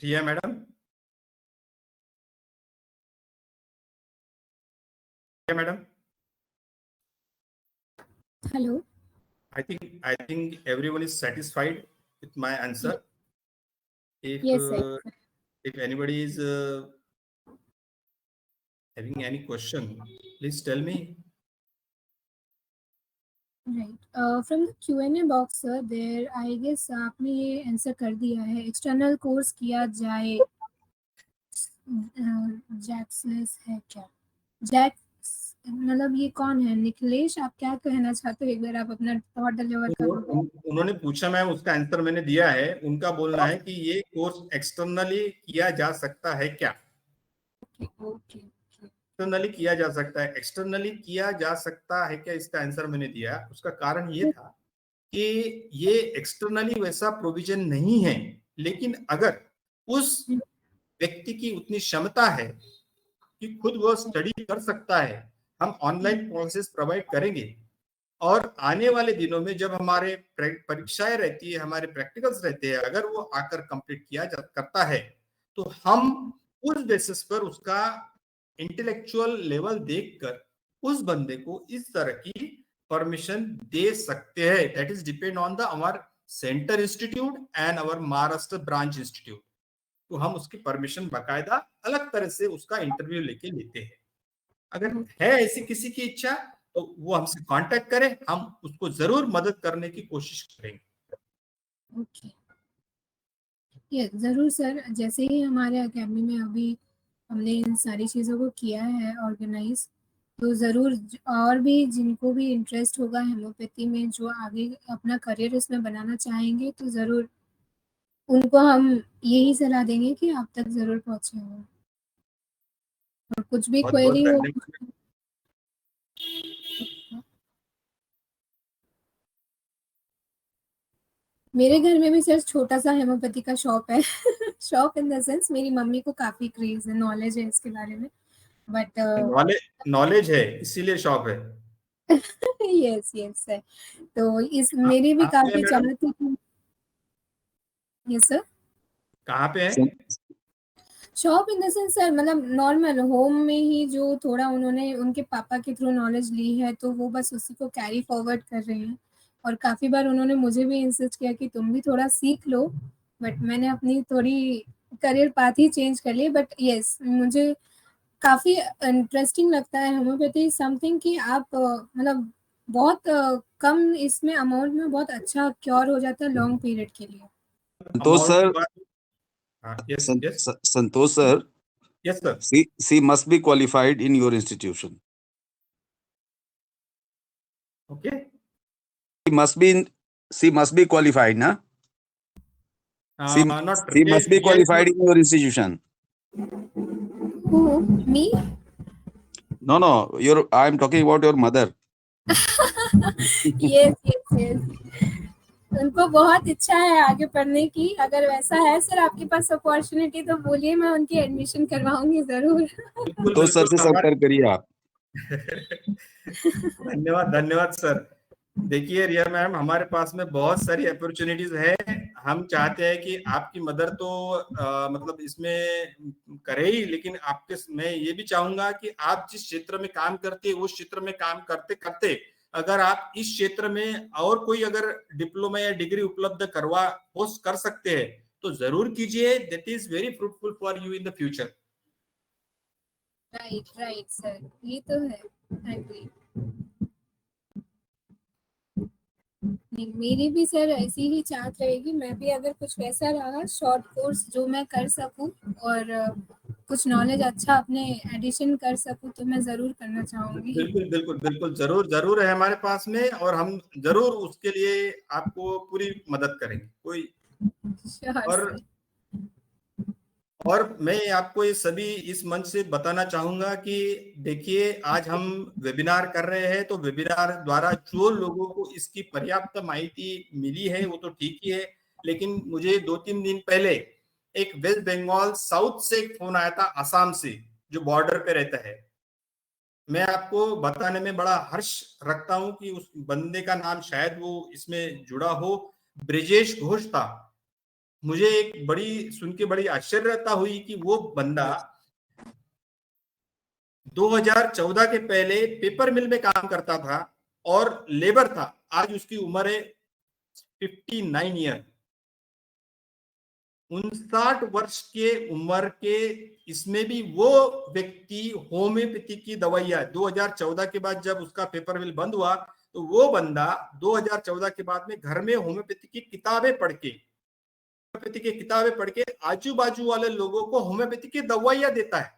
Riya madam? Riya madam? Hello. I think everyone is satisfied with my answer. Yes, sir. If anybody is having any question, please tell me. Right. From the Q&A box, sir, there I guess आपने ये answer कर दिया है। External course किया जाए, जैक्सलेस है क्या? Jacques मतलब ये कौन है? निखिलेश, आप क्या कहना चाहते हो? एक बार आप अपना थॉट डिलीवर करो। उन्होंने पूछा, मैम, उसका आंसर मैंने दिया है। उनका बोलना है कि ये कोर्स एक्सटर्नली किया जा सकता है क्या? ओके, एक्सटर्नली किया जा सकता है, एक्सटर्नली किया जा सकता है क्या, इसका आंसर मैंने दिया। उसका कारण ये था कि ये एक्सटर्नली वैसा प्रोविजन नहीं है, लेकिन अगर उस व्यक्ति की उतनी क्षमता है कि खुद वो स्टडी कर सकता है, हम ऑनलाइन कोर्सेज प्रोवाइड करेंगे। और आने वाले दिनों में जब हमारे परीक्षाएं रहती है, हमारे प्रैक्टिकल्स रहते हैं, अगर वो आकर कंप्लीट करता है तो हम उस बेसिस पर उसका इंटेलेक्चुअल लेवल देखकर उस बंदे को इस तरह की परमिशन दे सकते हैं। That is depend on the our center institute and our Maharashtra branch institute. तो हम उसकी परमिशन बाकायदा अलग तरह से उसका इंटरव्यू लेके लेते हैं। अगर है ऐसी किसी की इच्छा तो वो हमसे कांटेक्ट करे, हम उसको जरूर मदद करने की कोशिश करेंगे। ओके, ये जरूर सर। जैसे ही हमारे अकेडमी में अभी हमने इन सारी चीज़ों को किया है ऑर्गेनाइज, तो ज़रूर और भी जिनको भी इंटरेस्ट होगा हेमोपैथी में, जो आगे अपना करियर इसमें बनाना चाहेंगे, तो ज़रूर उनको हम यही सलाह देंगे कि आप तक ज़रूर पहुँचे वो। और कुछ भी बहुत बहुत क्वेरी हो। धन्यवाद। मेरे घर में भी सर छोटा सा हेमोपैथी का शॉप है। शॉप इन द सेंस मेरी मम्मी को काफ़ी क्रेज है, नॉलेज है इसके बारे में, बट नॉलेज है इसीलिए शॉप है। Yes yes sir. तो इस मेरी भी कहाँ पे है काफ़ी मैडम? चाहत थी कि यस सर। कहाँ पे है? Shop in the sense sir, मतलब नॉर्मल होम में ही, जो थोड़ा उन्होंने उनके पापा के थ्रू नॉलेज ली है, तो वो बस उसी को कैरी फॉरवर्ड कर रहे हैं। और काफ़ी बार उन्होंने मुझे भी इंसिस्ट किया कि तुम भी थोड़ा सीख लो, बट मैंने अपनी थोड़ी करियर पाथ ही चेंज कर ली। बट यस, मुझे काफ़ी इंटरेस्टिंग लगता है होम्योपैथी समथिंग कि आप मतलब बहुत कम इसमें अमाउंट में बहुत अच्छा क्योर हो जाता है लॉन्ग पीरियड के लिए। संतोष अमाउंट की सर, बात। हाँ, yes yes Santosh sir, yes sir. she must be qualified in your institution. Okay, She must be qualified, na? Not She must be qualified in your institution. Who? Me? No, I am talking about your mother. Yes, yes, yes. उनको बहुत इच्छा है आगे पढ़ने की। अगर वैसा है सर आपके पास अपॉर्चुनिटी, तो बोलिए, मैं उनकी एडमिशन करवाऊंगी जरूर। तो सर से संपर्क करिए आप। धन्यवाद धन्यवाद सर। देखिए रिया मैम, हमारे पास में बहुत सारी अपॉर्चुनिटीज है। हम चाहते हैं कि आपकी मदर तो मतलब इसमें करे ही, लेकिन आपके मैं ये भी चाहूंगा कि आप जिस क्षेत्र में काम करते हैं उस क्षेत्र में काम करते करते अगर आप इस क्षेत्र में और कोई अगर डिप्लोमा या डिग्री उपलब्ध कर सकते हैं तो जरूर कीजिए। That is very fruitful for you in the future. Right right sir, ये तो है। एग्री। मेरी भी सर ऐसी ही चाहत रहेगी। मैं भी अगर कुछ वैसा रहा शॉर्ट कोर्स जो मैं कर सकूं और कुछ नॉलेज अच्छा अपने एडिशन कर सकूं, तो मैं जरूर करना चाहूंगी। बिल्कुल बिल्कुल बिल्कुल, जरूर जरूर है हमारे पास में, और हम जरूर उसके लिए आपको पूरी मदद करेंगे। कोई श्योर और सर। और मैं आपको ये सभी इस मंच से बताना चाहूंगा कि देखिए, आज हम वेबिनार कर रहे हैं, तो वेबिनार द्वारा जो लोगों को इसकी पर्याप्त माहिती मिली है वो तो ठीक ही है, लेकिन मुझे 2-3 दिन पहले एक वेस्ट बंगाल साउथ से एक फोन आया था, असम से, जो बॉर्डर पे रहता है। मैं आपको बताने में बड़ा हर्ष रखता हूं कि उस बंदे का नाम शायद वो इसमें जुड़ा हो, ब्रिजेश घोष था। मुझे एक बड़ी सुन के बड़ी आश्चर्यता हुई कि वो बंदा 2014 के पहले पेपर मिल में काम करता था और लेबर था। आज उसकी उम्र है 59 ईयर, 59 वर्ष के उम्र के। इसमें भी वो व्यक्ति होम्योपैथी की दवाइयां 2014 के बाद जब उसका पेपर मिल बंद हुआ, तो वो बंदा 2014 के बाद में घर में होम्योपैथी की किताबें पढ़ के आजू बाजू वाले लोगों को होम्योपैथी की दवाइयां देता है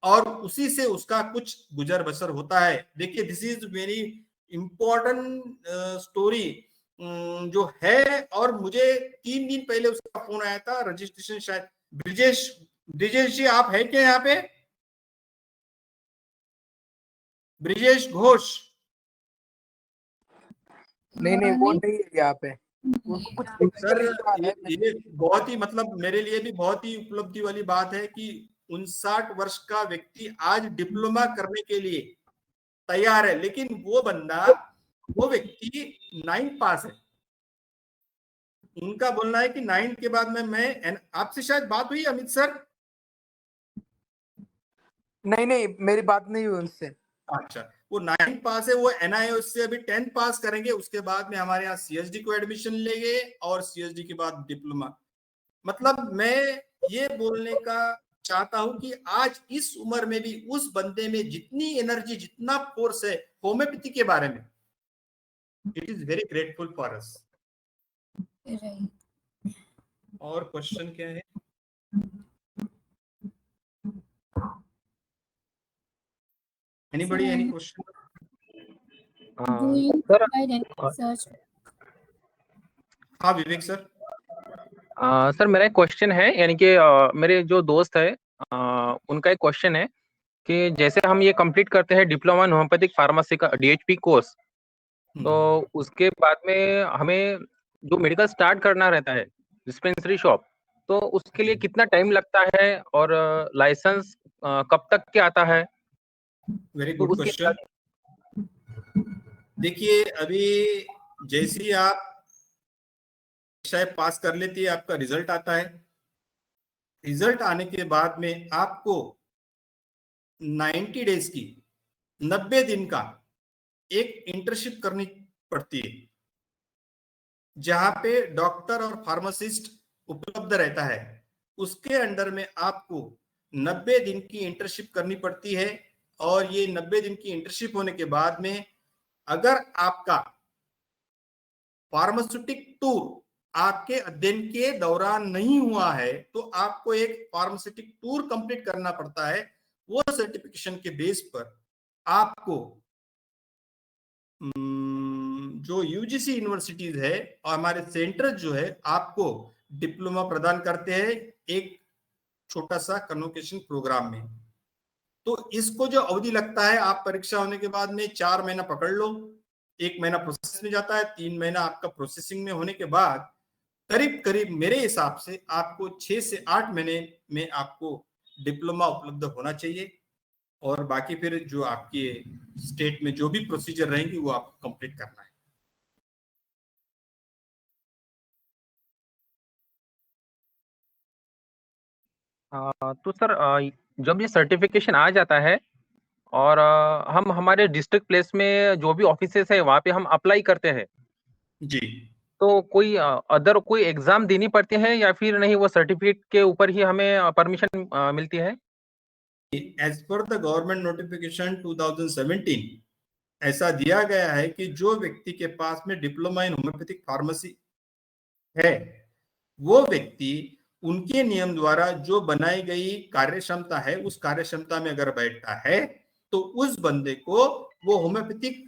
और उसी से उसका कुछ गुजर बसर होता है। देखिए, this is very important story जो है। और मुझे 3 दिन पहले उसका फोन आया था, रजिस्ट्रेशन शायद ब्रिजेश जी आप है क्या यहाँ पे? ब्रिजेश घोष। नहीं वो नहीं नहीं है यहाँ पे, उनको कुछ सर टेक्निकल इशू आ रहा है। ये बहुत ही मतलब मेरे लिए भी बहुत ही उपलब्धि वाली बात है कि 59 वर्ष का व्यक्ति आज डिप्लोमा करने के लिए तैयार है, लेकिन वो व्यक्ति 9 पास है। उनका बोलना है कि 9 के बाद में मैं आपसे शायद बात हुई अमित सर? नहीं मेरी बात नहीं हुई उनसे। अच्छा, वो 9 पास है, वो NIOS से अभी 10 पास करेंगे, उसके बाद में हमारे यहाँ CSD को एडमिशन लेंगे और CSD के बाद डिप्लोमा। मतलब मैं ये बोलने का चाहता हूं कि आज इस उम्र में भी उस बंदे में जितनी एनर्जी, जितना फोर्स है होम्योपैथी के बारे में, it is very grateful for us. Right. और क्वेश्चन क्या है? Anybody, any question? Do you sir provide any research? हाँ विवेक सर। सर मेरा एक क्वेश्चन है, यानी कि मेरे जो दोस्त है उनका एक क्वेश्चन है कि जैसे हम ये कंप्लीट करते हैं डिप्लोमा इन होम्योपैथिक फार्मेसी का DHP कोर्स, तो उसके बाद में हमें जो मेडिकल स्टार्ट करना रहता है डिस्पेंसरी शॉप, तो उसके लिए कितना टाइम लगता है और लाइसेंस कब तक के आता है? वेरी तो गुड उसके क्वेश्चन। देखिए अभी जैसे ही आप शायद पास कर लेती है, आपका रिजल्ट आता है, रिजल्ट आने के बाद में आपको 90 डेज की, 90 दिन का एक इंटर्नशिप करनी पड़ती है, जहां पे डॉक्टर और फार्मासिस्ट उपलब्ध रहता है। उसके अंडर में आपको 90 दिन की इंटर्नशिप करनी पड़ती है, और ये 90 दिन की इंटर्नशिप होने के बाद में अगर आपका फार्मास्यूटिक टूर आपके अध्ययन के दौरान नहीं हुआ है, तो आपको एक फार्मास्यूटिक टूर कंप्लीट करना पड़ता है। वो सर्टिफिकेशन के बेस पर आपको जो UGC यूनिवर्सिटीज है और हमारे सेंटर जो है, आपको डिप्लोमा प्रदान करते हैं एक छोटा सा कन्वोकेशन प्रोग्राम में। तो इसको जो अवधि लगता है, आप परीक्षा होने के बाद में 4 महीना पकड़ लो, 1 महीना प्रोसेस में जाता है, 3 महीना आपका प्रोसेसिंग में होने के बाद करीब करीब मेरे हिसाब से आपको 6 से 8 महीने में आपको डिप्लोमा उपलब्ध होना चाहिए, और बाकी फिर जो आपके स्टेट में जो भी प्रोसीजर रहेंगी वो आपको कंप्लीट करना है। तो सर जब ये सर्टिफिकेशन आ जाता है और हम हमारे डिस्ट्रिक्ट प्लेस में जो भी ऑफिसेस है वहाँ पे हम अप्लाई करते हैं, जी, तो कोई अदर कोई एग्जाम देनी पड़ती है या फिर नहीं, वो सर्टिफिकेट के ऊपर ही हमें परमिशन मिलती है? As per the government notification 2017 ऐसा दिया गया है कि जो व्यक्ति के पास में डिप्लोमा इन होम्योपैथिक फार्मेसी है, वो व्यक्ति उनके नियम द्वारा जो बनाई गई कार्य क्षमता है, उस कार्य क्षमता में अगर बैठता है, तो उस बंदे को वो होम्योपैथिक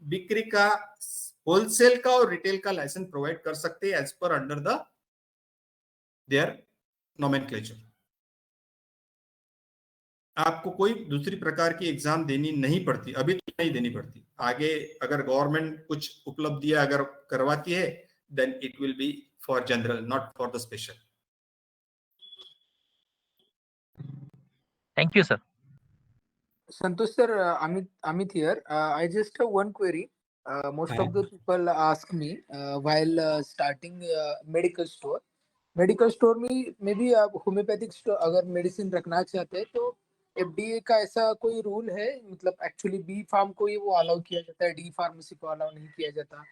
बिक्री का, होलसेल का और रिटेल का लाइसेंस प्रोवाइड कर सकते हैं as per under the there nomenclature. आपको कोई दूसरी प्रकार की एग्जाम देनी नहीं पड़ती, अभी तो नहीं देनी पड़ती। आगे अगर गवर्नमेंट कुछ उपलब्धियां अगर करवाती है, then it will be for general, not for the special. Thank you sir. Santosh sir, Amit here. I just have one query. Most of the people ask me while starting medical store. Medical store में मे भी आप homeopathic store अगर medicine रखना चाहते हैं, तो FDA का ऐसा कोई रूल है? मतलब एक्चुअली बी फार्म को ही वो अलाउ किया जाता है, डी फार्मेसी को अलाउ नहीं किया जाता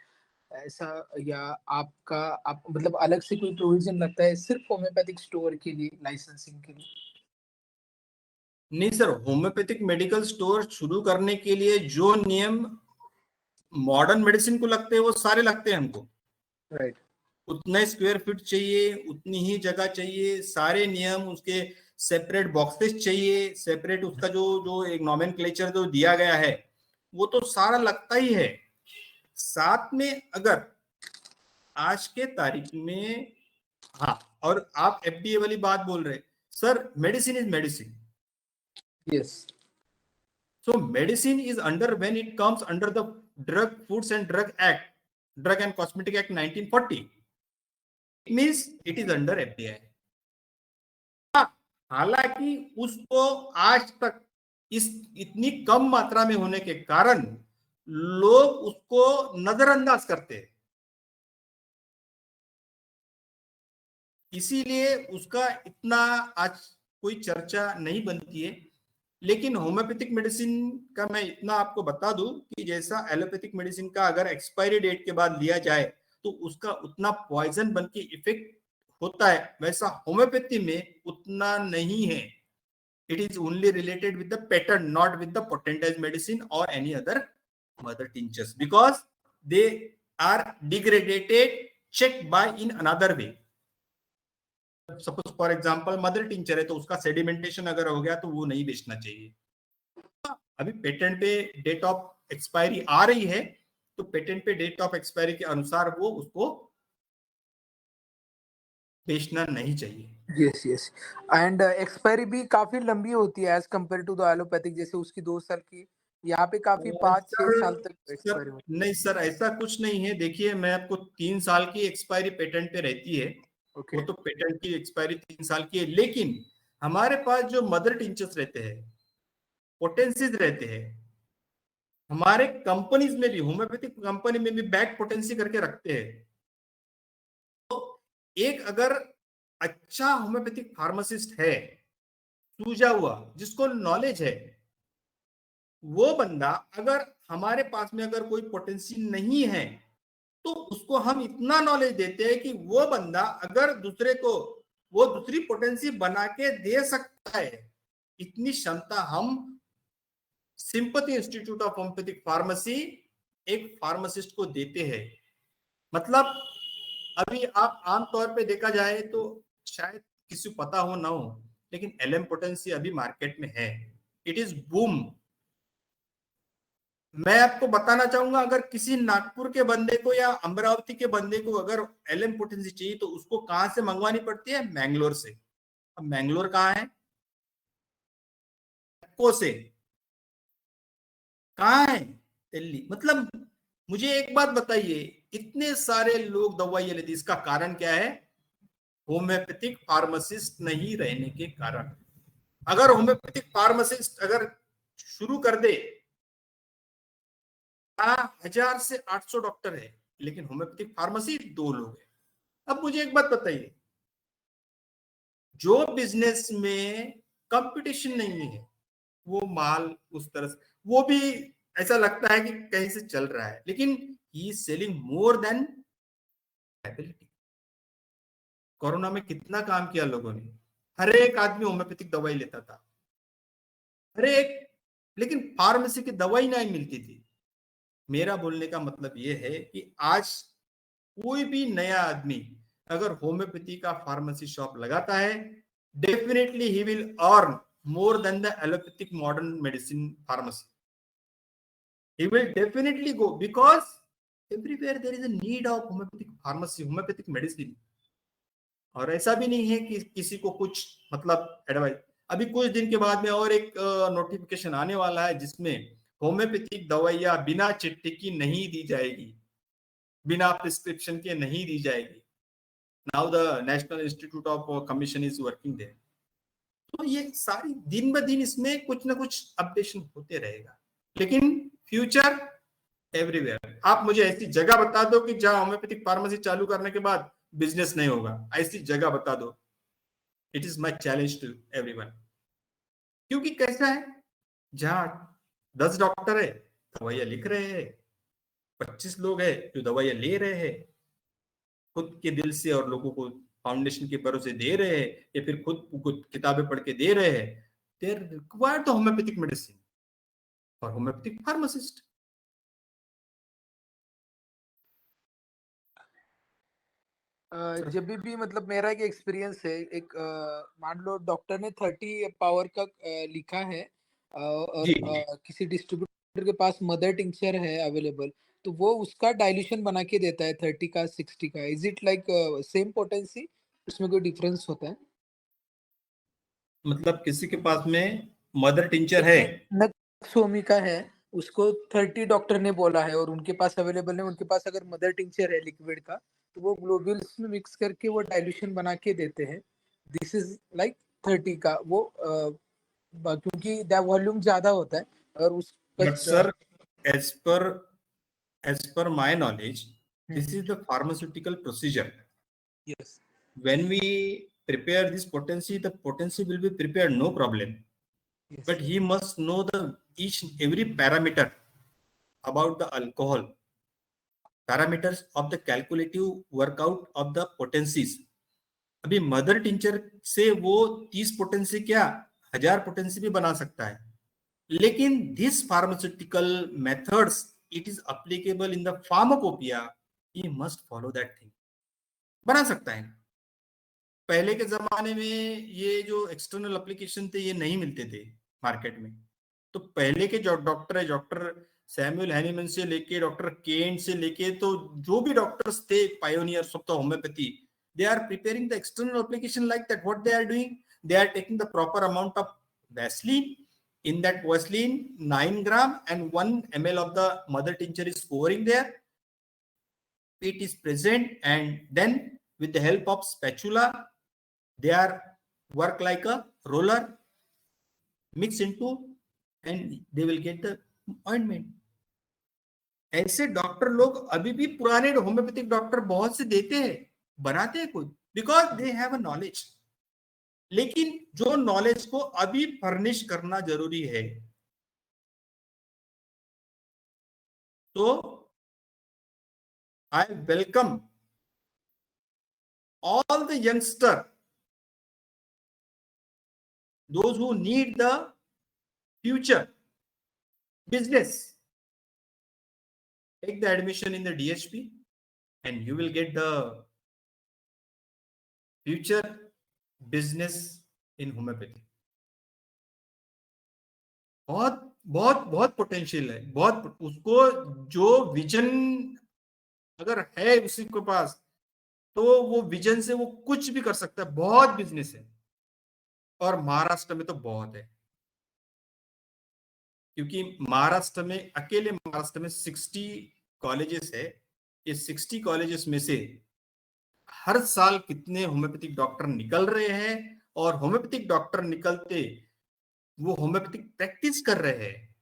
ऐसा? या आप मतलब अलग से कोई प्रोविजन लगता है सिर्फ होम्योपैथिक स्टोर के लिए लाइसेंसिंग के लिए? नहीं सर, होम्योपैथिक मेडिकल स्टोर शुरू करने के लिए जो नियम मॉडर्न मेडिसिन को लगते हैं वो सारे लगते हैं हमको। राइट। उतना स्क्वायर फीट चाहिए, उतनी ही जगह चाहिए, सारे नियम उसके सेपरेट बॉक्सेस चाहिए, सेपरेट उसका जो जो एक नोमेनक्लेचर जो दिया गया है वो तो सारा लगता ही है। साथ में अगर आज के तारीख में, हाँ, और आप FDA वाली बात बोल रहे sir, medicine is medicine. Yes. So medicine is under, when it comes under the Drug Foods and Drug Act, drug and cosmetic act 1940, it means it is under FDI. हालांकि उसको आज तक इस इतनी कम मात्रा में होने के कारण लोग उसको नजरअंदाज करते हैं, इसीलिए उसका इतना आज कोई चर्चा नहीं बनती है। लेकिन होम्योपैथिक मेडिसिन का मैं इतना आपको बता दूं कि जैसा एलोपैथिक मेडिसिन का अगर एक्सपायरी डेट के बाद लिया जाए तो उसका उतना पॉइजन बन के इफेक्ट होता है, वैसा होम्योपैथी में उतना नहीं है। It is only related with the pattern, not with the potentize medicine और any other mother tinctures, because they are degradated check by in another way. Suppose for example mother tincture है तो उसका sedimentation अगर हो गया तो वो नहीं बेचना चाहिए। अभी पेटेंट पे डेट ऑफ एक्सपायरी आ रही है तो पेटेंट पे डेट ऑफ एक्सपायरी के अनुसार वो उसको बेचना नहीं चाहिए। Yes yes. एंड एक्सपायरी भी काफी लंबी होती है as compare to the allopathic, जैसे उसकी 2 साल की, यहाँ पे काफी 5-6 साल तक एक्सपायरी होती है। नहीं सर, ऐसा कुछ नहीं है। देखिए मैं आपको 3 साल की एक्सपायरी पेटेंट पे रहती है। ओके वो तो पेटेंट की एक्सपायरी 3 साल की है, लेकिन हमारे पास जो मदर टिंचर्स रहते हैं, पोटेंसीज रहते हैं, हमारे कंपनीज में भी, होम्योपैथिक कंपनी में भी बैक पोटेंसी करके रखते हैं। तो एक अगर अच्छा होम्योपैथिक फार्मासिस्ट है, सूझा हुआ, जिसको नॉलेज है, वो बंदा अगर हमारे पास में अगर कोई पोटेंसी नहीं है तो उसको हम इतना नॉलेज देते हैं कि वो बंदा अगर दूसरे को वो दूसरी पोटेंसी बना के दे सकता है, इतनी क्षमता हम sympathy institute of homeopathic pharmacy एक फार्मासिस्ट को देते हैं। मतलब अभी आप आमतौर पे देखा जाए तो शायद किसी को पता हो ना हो, लेकिन एलएम पोटेंसी अभी मार्केट में है, इट इज बूम। मैं आपको बताना चाहूंगा, अगर किसी नागपुर के बंदे को या अमरावती के बंदे को अगर एलएम पोटेंसी चाहिए तो उसको कहां से मंगवानी पड़ती है? मैंगलोर से। अब मैंगलोर कहाँ है? को से कहाँ है? दिल्ली। मतलब मुझे एक बात बताइए, इतने सारे लोग दवाइयां लेते, इसका कारण क्या है? होम्योपैथिक फार्मासिस्ट नहीं रहने के कारण। अगर होम्योपैथिक फार्मासिस्ट अगर शुरू कर दे, 1000 से 800 डॉक्टर है लेकिन होम्योपैथिक फार्मेसी 2 लोग है। अब मुझे एक बात बताइए, जो बिजनेस में कंपटीशन नहीं है वो माल उस तरह से, वो भी ऐसा लगता है कि कहीं से चल रहा है, लेकिन he is selling more than ability. Corona में कितना काम किया लोगों ने, हर एक आदमी होम्योपैथिक दवाई लेता था, हर एक, लेकिन फार्मेसी की दवाई नहीं मिलती थी। मेरा बोलने का मतलब ये है कि आज कोई भी नया आदमी अगर होम्योपैथी का फार्मेसी शॉप लगाता है, definitely he will earn more than the allopathic modern medicine pharmacy. He will definitely go because everywhere there is a need of homeopathic pharmacy, homeopathic medicine। और ऐसा भी नहीं है कि किसी को कुछ मतलब एडवाइस। अभी कुछ दिन के बाद में और एक नोटिफिकेशन आने वाला है जिसमें होम्योपैथिक दवाइयां बिना चिट्ठी की नहीं दी जाएगी, बिना प्रिस्क्रिप्शन के नहीं दी जाएगी। Now the national institute of commission is working there. तो ये सारी दिन ब दिन इसमें कुछ ना कुछ अपडेशन होते रहेगा, लेकिन फ्यूचर एवरीवेयर। आप मुझे ऐसी जगह बता दो कि जहां होम्योपैथिक फार्मेसी चालू करने के बाद बिजनेस नहीं होगा, ऐसी जगह बता दो। It is my challenge to everyone. क्योंकि कैसा है, जहां 10 डॉक्टर है दवाइयां लिख रहे हैं, 25 लोग है जो दवाइयां ले रहे हैं खुद के दिल से और लोगों को फाउंडेशन के भरोसे दे रहे हैं, या फिर खुद किताबें पढ़ के दे रहे हैं, they are required the homeopathic medicine और होम्योपैथिक फार्मासिस्ट। जब भी मतलब मेरा एक एक्सपीरियंस है, एक मान लो डॉक्टर ने 30 पावर का लिखा है, और जी किसी डिस्ट्रीब्यूटर के पास मदर टिंचर है अवेलेबल, तो वो उसका डाइल्यूशन बना के देता है 30 का 60 का। Is it like same potency, उसमें कोई डिफरेंस होता है? मतलब किसी के पास में मदर टिंचर है, नक्सोमी का है, उसको 30 डॉक्टर ने बोला है और उनके पास अवेलेबल है, उनके पास अगर मदर टिंचर है लिक्विड का तो वो ग्लोब्यूल्स में मिक्स करके वो डाइल्यूशन बना के देते हैं। दिस इज लाइक 30 का वो क्योंकि द वॉल्यूम ज्यादा होता है और उस But sir, as per my knowledge, this is the pharmaceutical procedure. Yes. When we prepare this potency, the potency will be prepared, no problem. Yes. But he must know the each and every parameter about the alcohol, parameters of the calculative workout of the potencies. अभी mother tincture से वो 30 potency क्या 1000 potency भी बना सकता है, लेकिन this pharmaceutical methods it is applicable in the pharmacopoeia, he must follow that thing. बना सकता है। पहले के जमाने में ये जो एक्सटर्नल एप्लीकेशन थे ये नहीं मिलते थे मार्केट में, तो पहले के जो डॉक्टर है, डॉक्टर सैमुअल हैनीमैन से लेके डॉक्टर केंट से लेके तो जो भी डॉक्टर्स थे pioneers of the homeopathy, they are preparing the external application like that. What they are doing, they are taking the proper amount of Vaseline. In that Vaseline 9 gram and 1 ml of the mother tincture is pouring there, it is present, and then with the help of spatula they are work like a roller, mix into, and they will get the ointment. ऐसे doctor लोग अभी भी पुराने homeopathic doctor बहुत से देते हैं, बनाते हैं खुद, because they have a knowledge. लेकिन जो नॉलेज को अभी फर्निश करना जरूरी है, तो I welcome all the youngster, those who need the future business, take the admission in the DHP and you will get the future business in homeopathy. बहुत बहुत बहुत पोटेंशियल है, बहुत। उसको जो विजन अगर है उसी के पास, तो वो विजन से वो कुछ भी कर सकता है, बहुत बिजनेस है। और महाराष्ट्र में तो बहुत है, क्योंकि महाराष्ट्र में अकेले महाराष्ट्र में 60 कॉलेजेस है। ये 60 कॉलेजेस में से हर साल कितने होम्योपैथिक डॉक्टर निकल रहे हैं, और होम्योपैथिक डॉक्टर निकलते वो होम्योपैथिक प्रैक्टिस कर रहे हैं,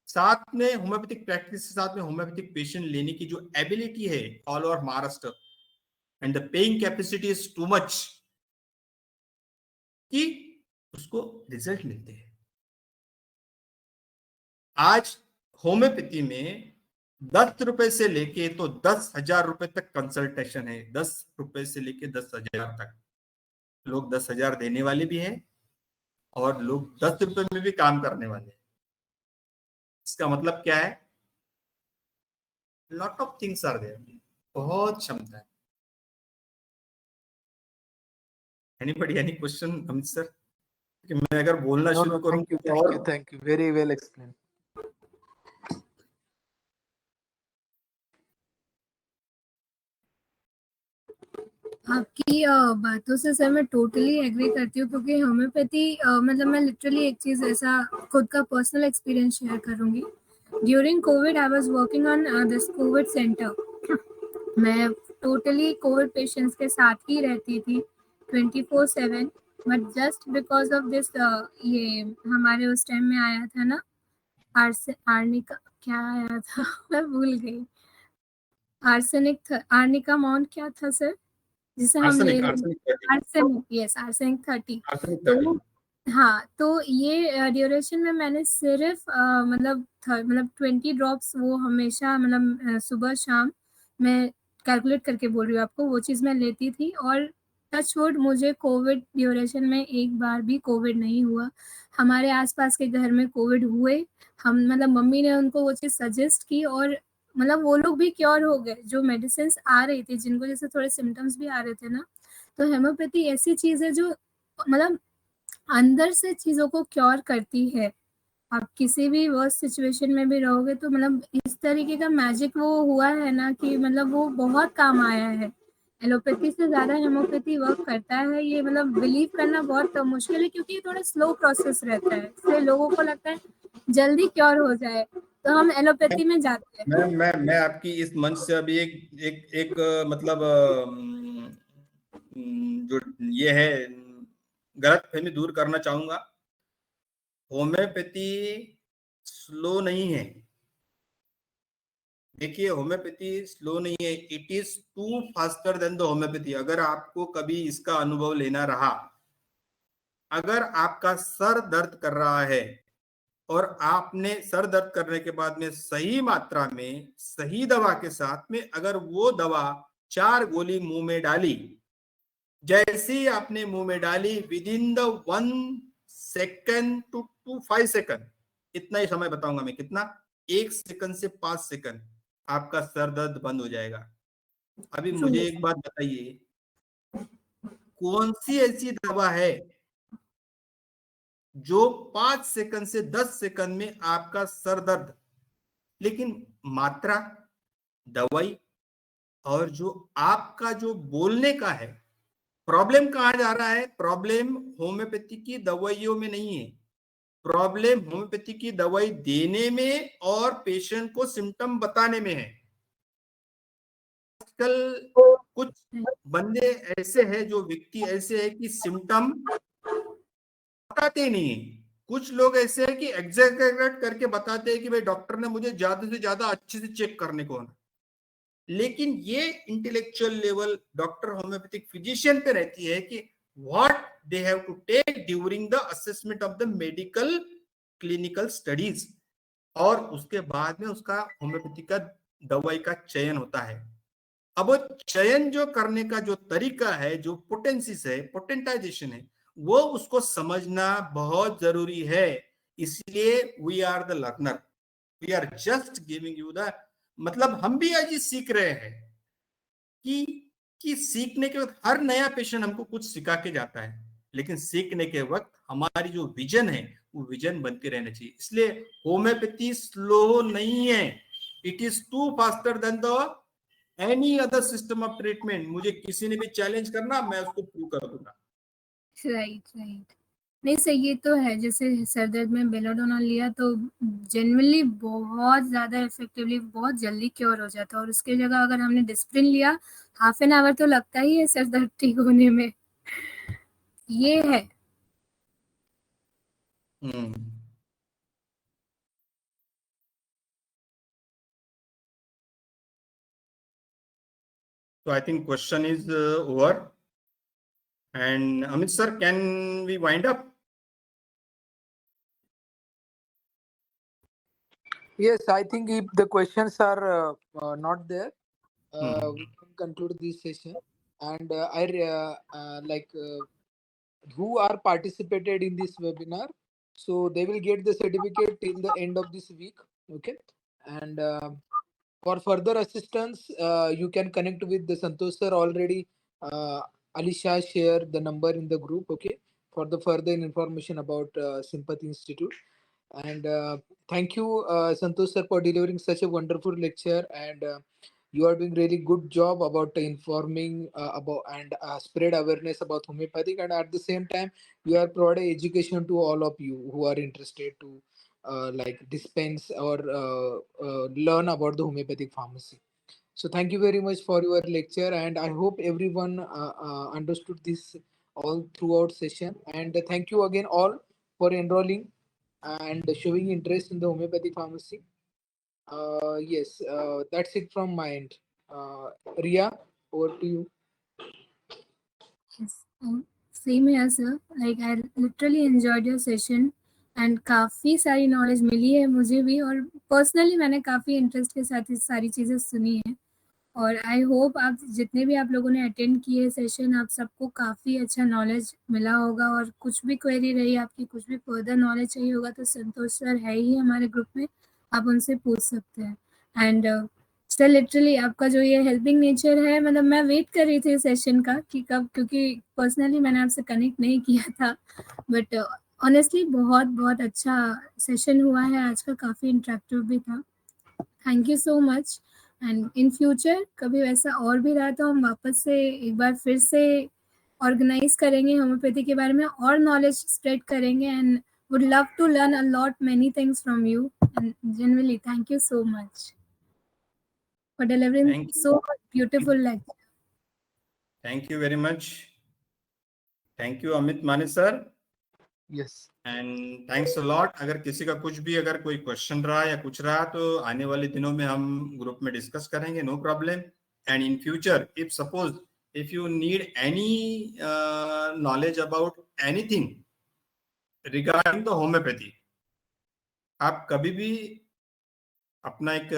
साथ में होम्योपैथिक प्रैक्टिस के साथ में होम्योपैथिक पेशेंट लेने की जो एबिलिटी है all over Maharashtra, and the paying capacity is too much कि उसको रिजल्ट मिलते हैं। आज होम्योपैथी में 10 रुपए से लेके तो 10,000 रुपए तक कंसल्टेशन है। 10 रुपए से लेके 10,000 तक लोग 10,000 देने वाले भी हैं, और लोग 10 रुपए में भी काम करने वाले हैं। इसका मतलब क्या है? Lot of things are there, बहुत क्षमता है। Anybody any question Amit sir? कि मैं अगर बोलना शुरू करूं thank you very well explain. आपकी बातों से सर मैं टोटली एग्री करती हूँ, क्योंकि होम्योपैथी मतलब मैं लिटरली एक चीज़ ऐसा खुद का पर्सनल एक्सपीरियंस शेयर करूँगी। During Covid I was working on this Covid centre. मैं टोटली कोविड पेशेंट्स के साथ ही रहती थी 24/7, but just because of this ये हमारे उस टाइम में आया था ना आर्निका, क्या आया था मैं भूल गई, आर्निका माउंट क्या था सर जिसे हम आर्सेनिक, यस आर्सेनिक 30। तो हाँ, तो ये ड्यूरेशन में मैंने सिर्फ मतलब 20 ड्रॉप्स वो हमेशा मतलब सुबह शाम मैं कैलकुलेट करके बोल रही हूँ आपको, वो चीज़ मैं लेती थी। और टच वुड मुझे कोविड ड्यूरेशन में एक बार भी कोविड नहीं हुआ। हमारे आसपास के घर में कोविड हुए, हम मतलब मम्मी ने उनको वो चीज़ सजेस्ट की और मतलब वो लोग भी क्योर हो गए। जो मेडिसिन आ रही थी, जिनको जैसे थोड़े सिम्टम्स भी आ रहे थे ना, तो होम्योपैथी ऐसी चीज़ है जो मतलब अंदर से चीज़ों को क्योर करती है। आप किसी भी वर्स्ट सिचुएशन में भी रहोगे तो मतलब इस तरीके का मैजिक वो हुआ है ना कि मतलब वो बहुत काम आया है। एलोपैथी से ज़्यादा होम्योपैथी वर्क करता है, ये मतलब बिलीव करना बहुत मुश्किल है, क्योंकि ये थोड़ा स्लो प्रोसेस रहता है, इसलिए लोगों को लगता है जल्दी क्योर हो जाए। तो हम एलोपैथी में जाते हैं। मैं आपकी इस मंच से अभी एक मतलब जो ये है गलत फहमी दूर करना चाहूंगा। होम्योपैथी स्लो नहीं है। देखिए, होम्योपैथी स्लो नहीं है, it is too faster than the homeopathy. अगर आपको कभी इसका अनुभव लेना रहा, अगर आपका सर दर्द कर रहा है और आपने सर दर्द करने के बाद में सही मात्रा में सही दवा के साथ में अगर वो दवा 4 गोली मुंह में डाली, जैसे ही आपने मुंह में डाली, within the 1 second to 5 second, इतना ही समय बताऊंगा मैं कितना, 1 सेकंड से 5 सेकंड आपका सर दर्द बंद हो जाएगा। अभी मुझे एक बात बताइए, कौन सी ऐसी दवा है जो 5 सेकंड से 10 सेकंड में आपका सर दर्द, लेकिन मात्रा, दवाई और जो आपका जो बोलने का है, प्रॉब्लम कहां जा रहा है? प्रॉब्लम होम्योपैथी की दवाइयों में नहीं है, प्रॉब्लम होम्योपैथी की दवाई देने में और पेशेंट को सिम्टम बताने में है। आजकल कुछ बंदे ऐसे हैं, जो व्यक्ति ऐसे है कि सिम्टम बताते नहीं है। कुछ लोग ऐसे हैं कि एग्जैगरेट करके बताते हैं कि भाई डॉक्टर ने मुझे ज्यादा से ज्यादा अच्छे से चेक करने को है, लेकिन ये intellectual level doctor homeopathic physician पे रहती है कि what they have to take during the assessment of the medical clinical studies, और उसके बाद में उसका होम्योपैथी का दवाई का चयन होता है। अब वो चयन जो करने का जो तरीका है, जो पोटेंसिस है, पोटेंटाइजेशन है, वो उसको समझना बहुत जरूरी है। इसलिए we are the learner, we are just giving you the, मतलब हम भी आज सीख रहे हैं कि सीखने के वक्त हर नया पेशेंट हमको कुछ सिखा के जाता है, लेकिन सीखने के वक्त हमारी जो विजन है वो विजन बनते रहना चाहिए। इसलिए होम्योपैथी स्लो नहीं है, it is too faster than the any other system of treatment. मुझे किसी ने भी चैलेंज करना, मैं उसको प्रूव कर दूंगा। राइट। नहीं सही, ये तो है। जैसे सर दर्द में बेलाडोना लिया तो जनरली बहुत ज़्यादा इफेक्टिवली बहुत जल्दी क्योर हो जाता है, और उसके जगह अगर हमने डिस्प्रिन लिया, हाफ एन आवर तो लगता ही है सर दर्द ठीक होने में। ये है। So I think question is over. And Amit sir, can we wind up? Yes, I think if the questions are not there, we can conclude this session. And who are participated in this webinar, so they will get the certificate till the end of this week. Okay, and for further assistance, you can connect with the Santosh sir already. Alisha share the number in the group. Okay, for the further information about Sympathy Institute. And thank you, Santosh sir, for delivering such a wonderful lecture. And you are doing really good job about informing about and spread awareness about homeopathic. And at the same time, you are providing education to all of you who are interested to dispense or learn about the homeopathic pharmacy. So thank you very much for your lecture, and I hope everyone understood this all throughout session. And thank you again all for enrolling and showing interest in the homeopathic pharmacy. Yes, that's it from my end. Ria, over to you. Yes, same here sir. Like I literally enjoyed your session and काफ़ी सारी knowledge मिली है मुझे भी, और personally मैंने काफ़ी interest के साथ ये सारी चीज़ें सुनी हैं। और आई होप आप जितने भी आप लोगों ने अटेंड किए सेशन, आप सबको काफ़ी अच्छा नॉलेज मिला होगा। और कुछ भी क्वेरी रही आपकी, कुछ भी फर्दर नॉलेज चाहिए होगा, तो संतोष सर है ही हमारे ग्रुप में, आप उनसे पूछ सकते हैं। एंड सर लिटरली आपका जो ये हेल्पिंग नेचर है, मतलब मैं वेट कर रही थी सेशन का कि कब, क्योंकि पर्सनली मैंने आपसे कनेक्ट नहीं किया था, बट ऑनेस्टली बहुत बहुत अच्छा सेशन हुआ है आज का, काफ़ी इंटरेक्टिव भी था। Thank you so much. And in future कभी वैसा और भी रहा तो हम वापस से एक बार फिर से ऑर्गेनाइज करेंगे, होम्योपैथी के बारे में और नॉलेज स्प्रेड करेंगे, and would love to learn a lot many things from you. and genuinely thank you so much for delivering Thank you. so much beautiful lecture. Thank you very much. Thank you Amit Mane sir Yes. And thanks a lot. अगर किसी का कुछ भी अगर कोई question रहा या कुछ रहा तो आने वाले दिनों में हम ग्रुप में डिस्कस करेंगे, no problem. And in future if suppose if you need any knowledge about anything regarding the homeopathy, आप कभी भी अपना एक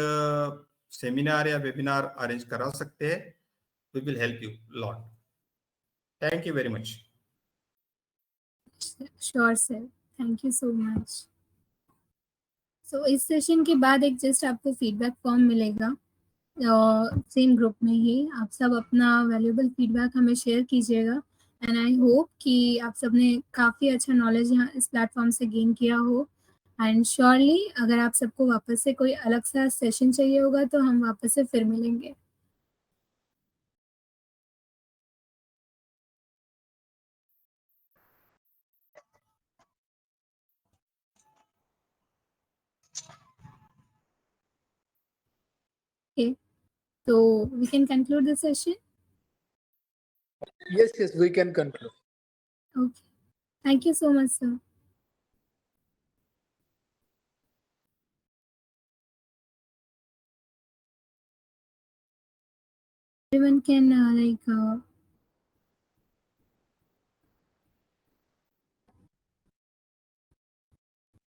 सेमिनार या वेबिनार अरेंज करा सकते हैं. We will help you lot. Thank you very much. Sure sir, thank you so much. So इस सेशन के बाद एक जस्ट आपको फीडबैक फॉर्म मिलेगा सेम ग्रुप में ही. आप सब अपना वैल्यूएबल फीडबैक हमें शेयर कीजिएगा एंड आई होप कि आप सब ने काफ़ी अच्छा नॉलेज यहाँ इस प्लेटफॉर्म से गेन किया हो. एंड श्योरली अगर आप सबको वापस से कोई अलग सा सेशन चाहिए होगा तो हम वापस से फिर मिलेंगे. Okay, so we can conclude the session. Yes, yes, we can conclude. Okay, thank you so much, sir. Everyone can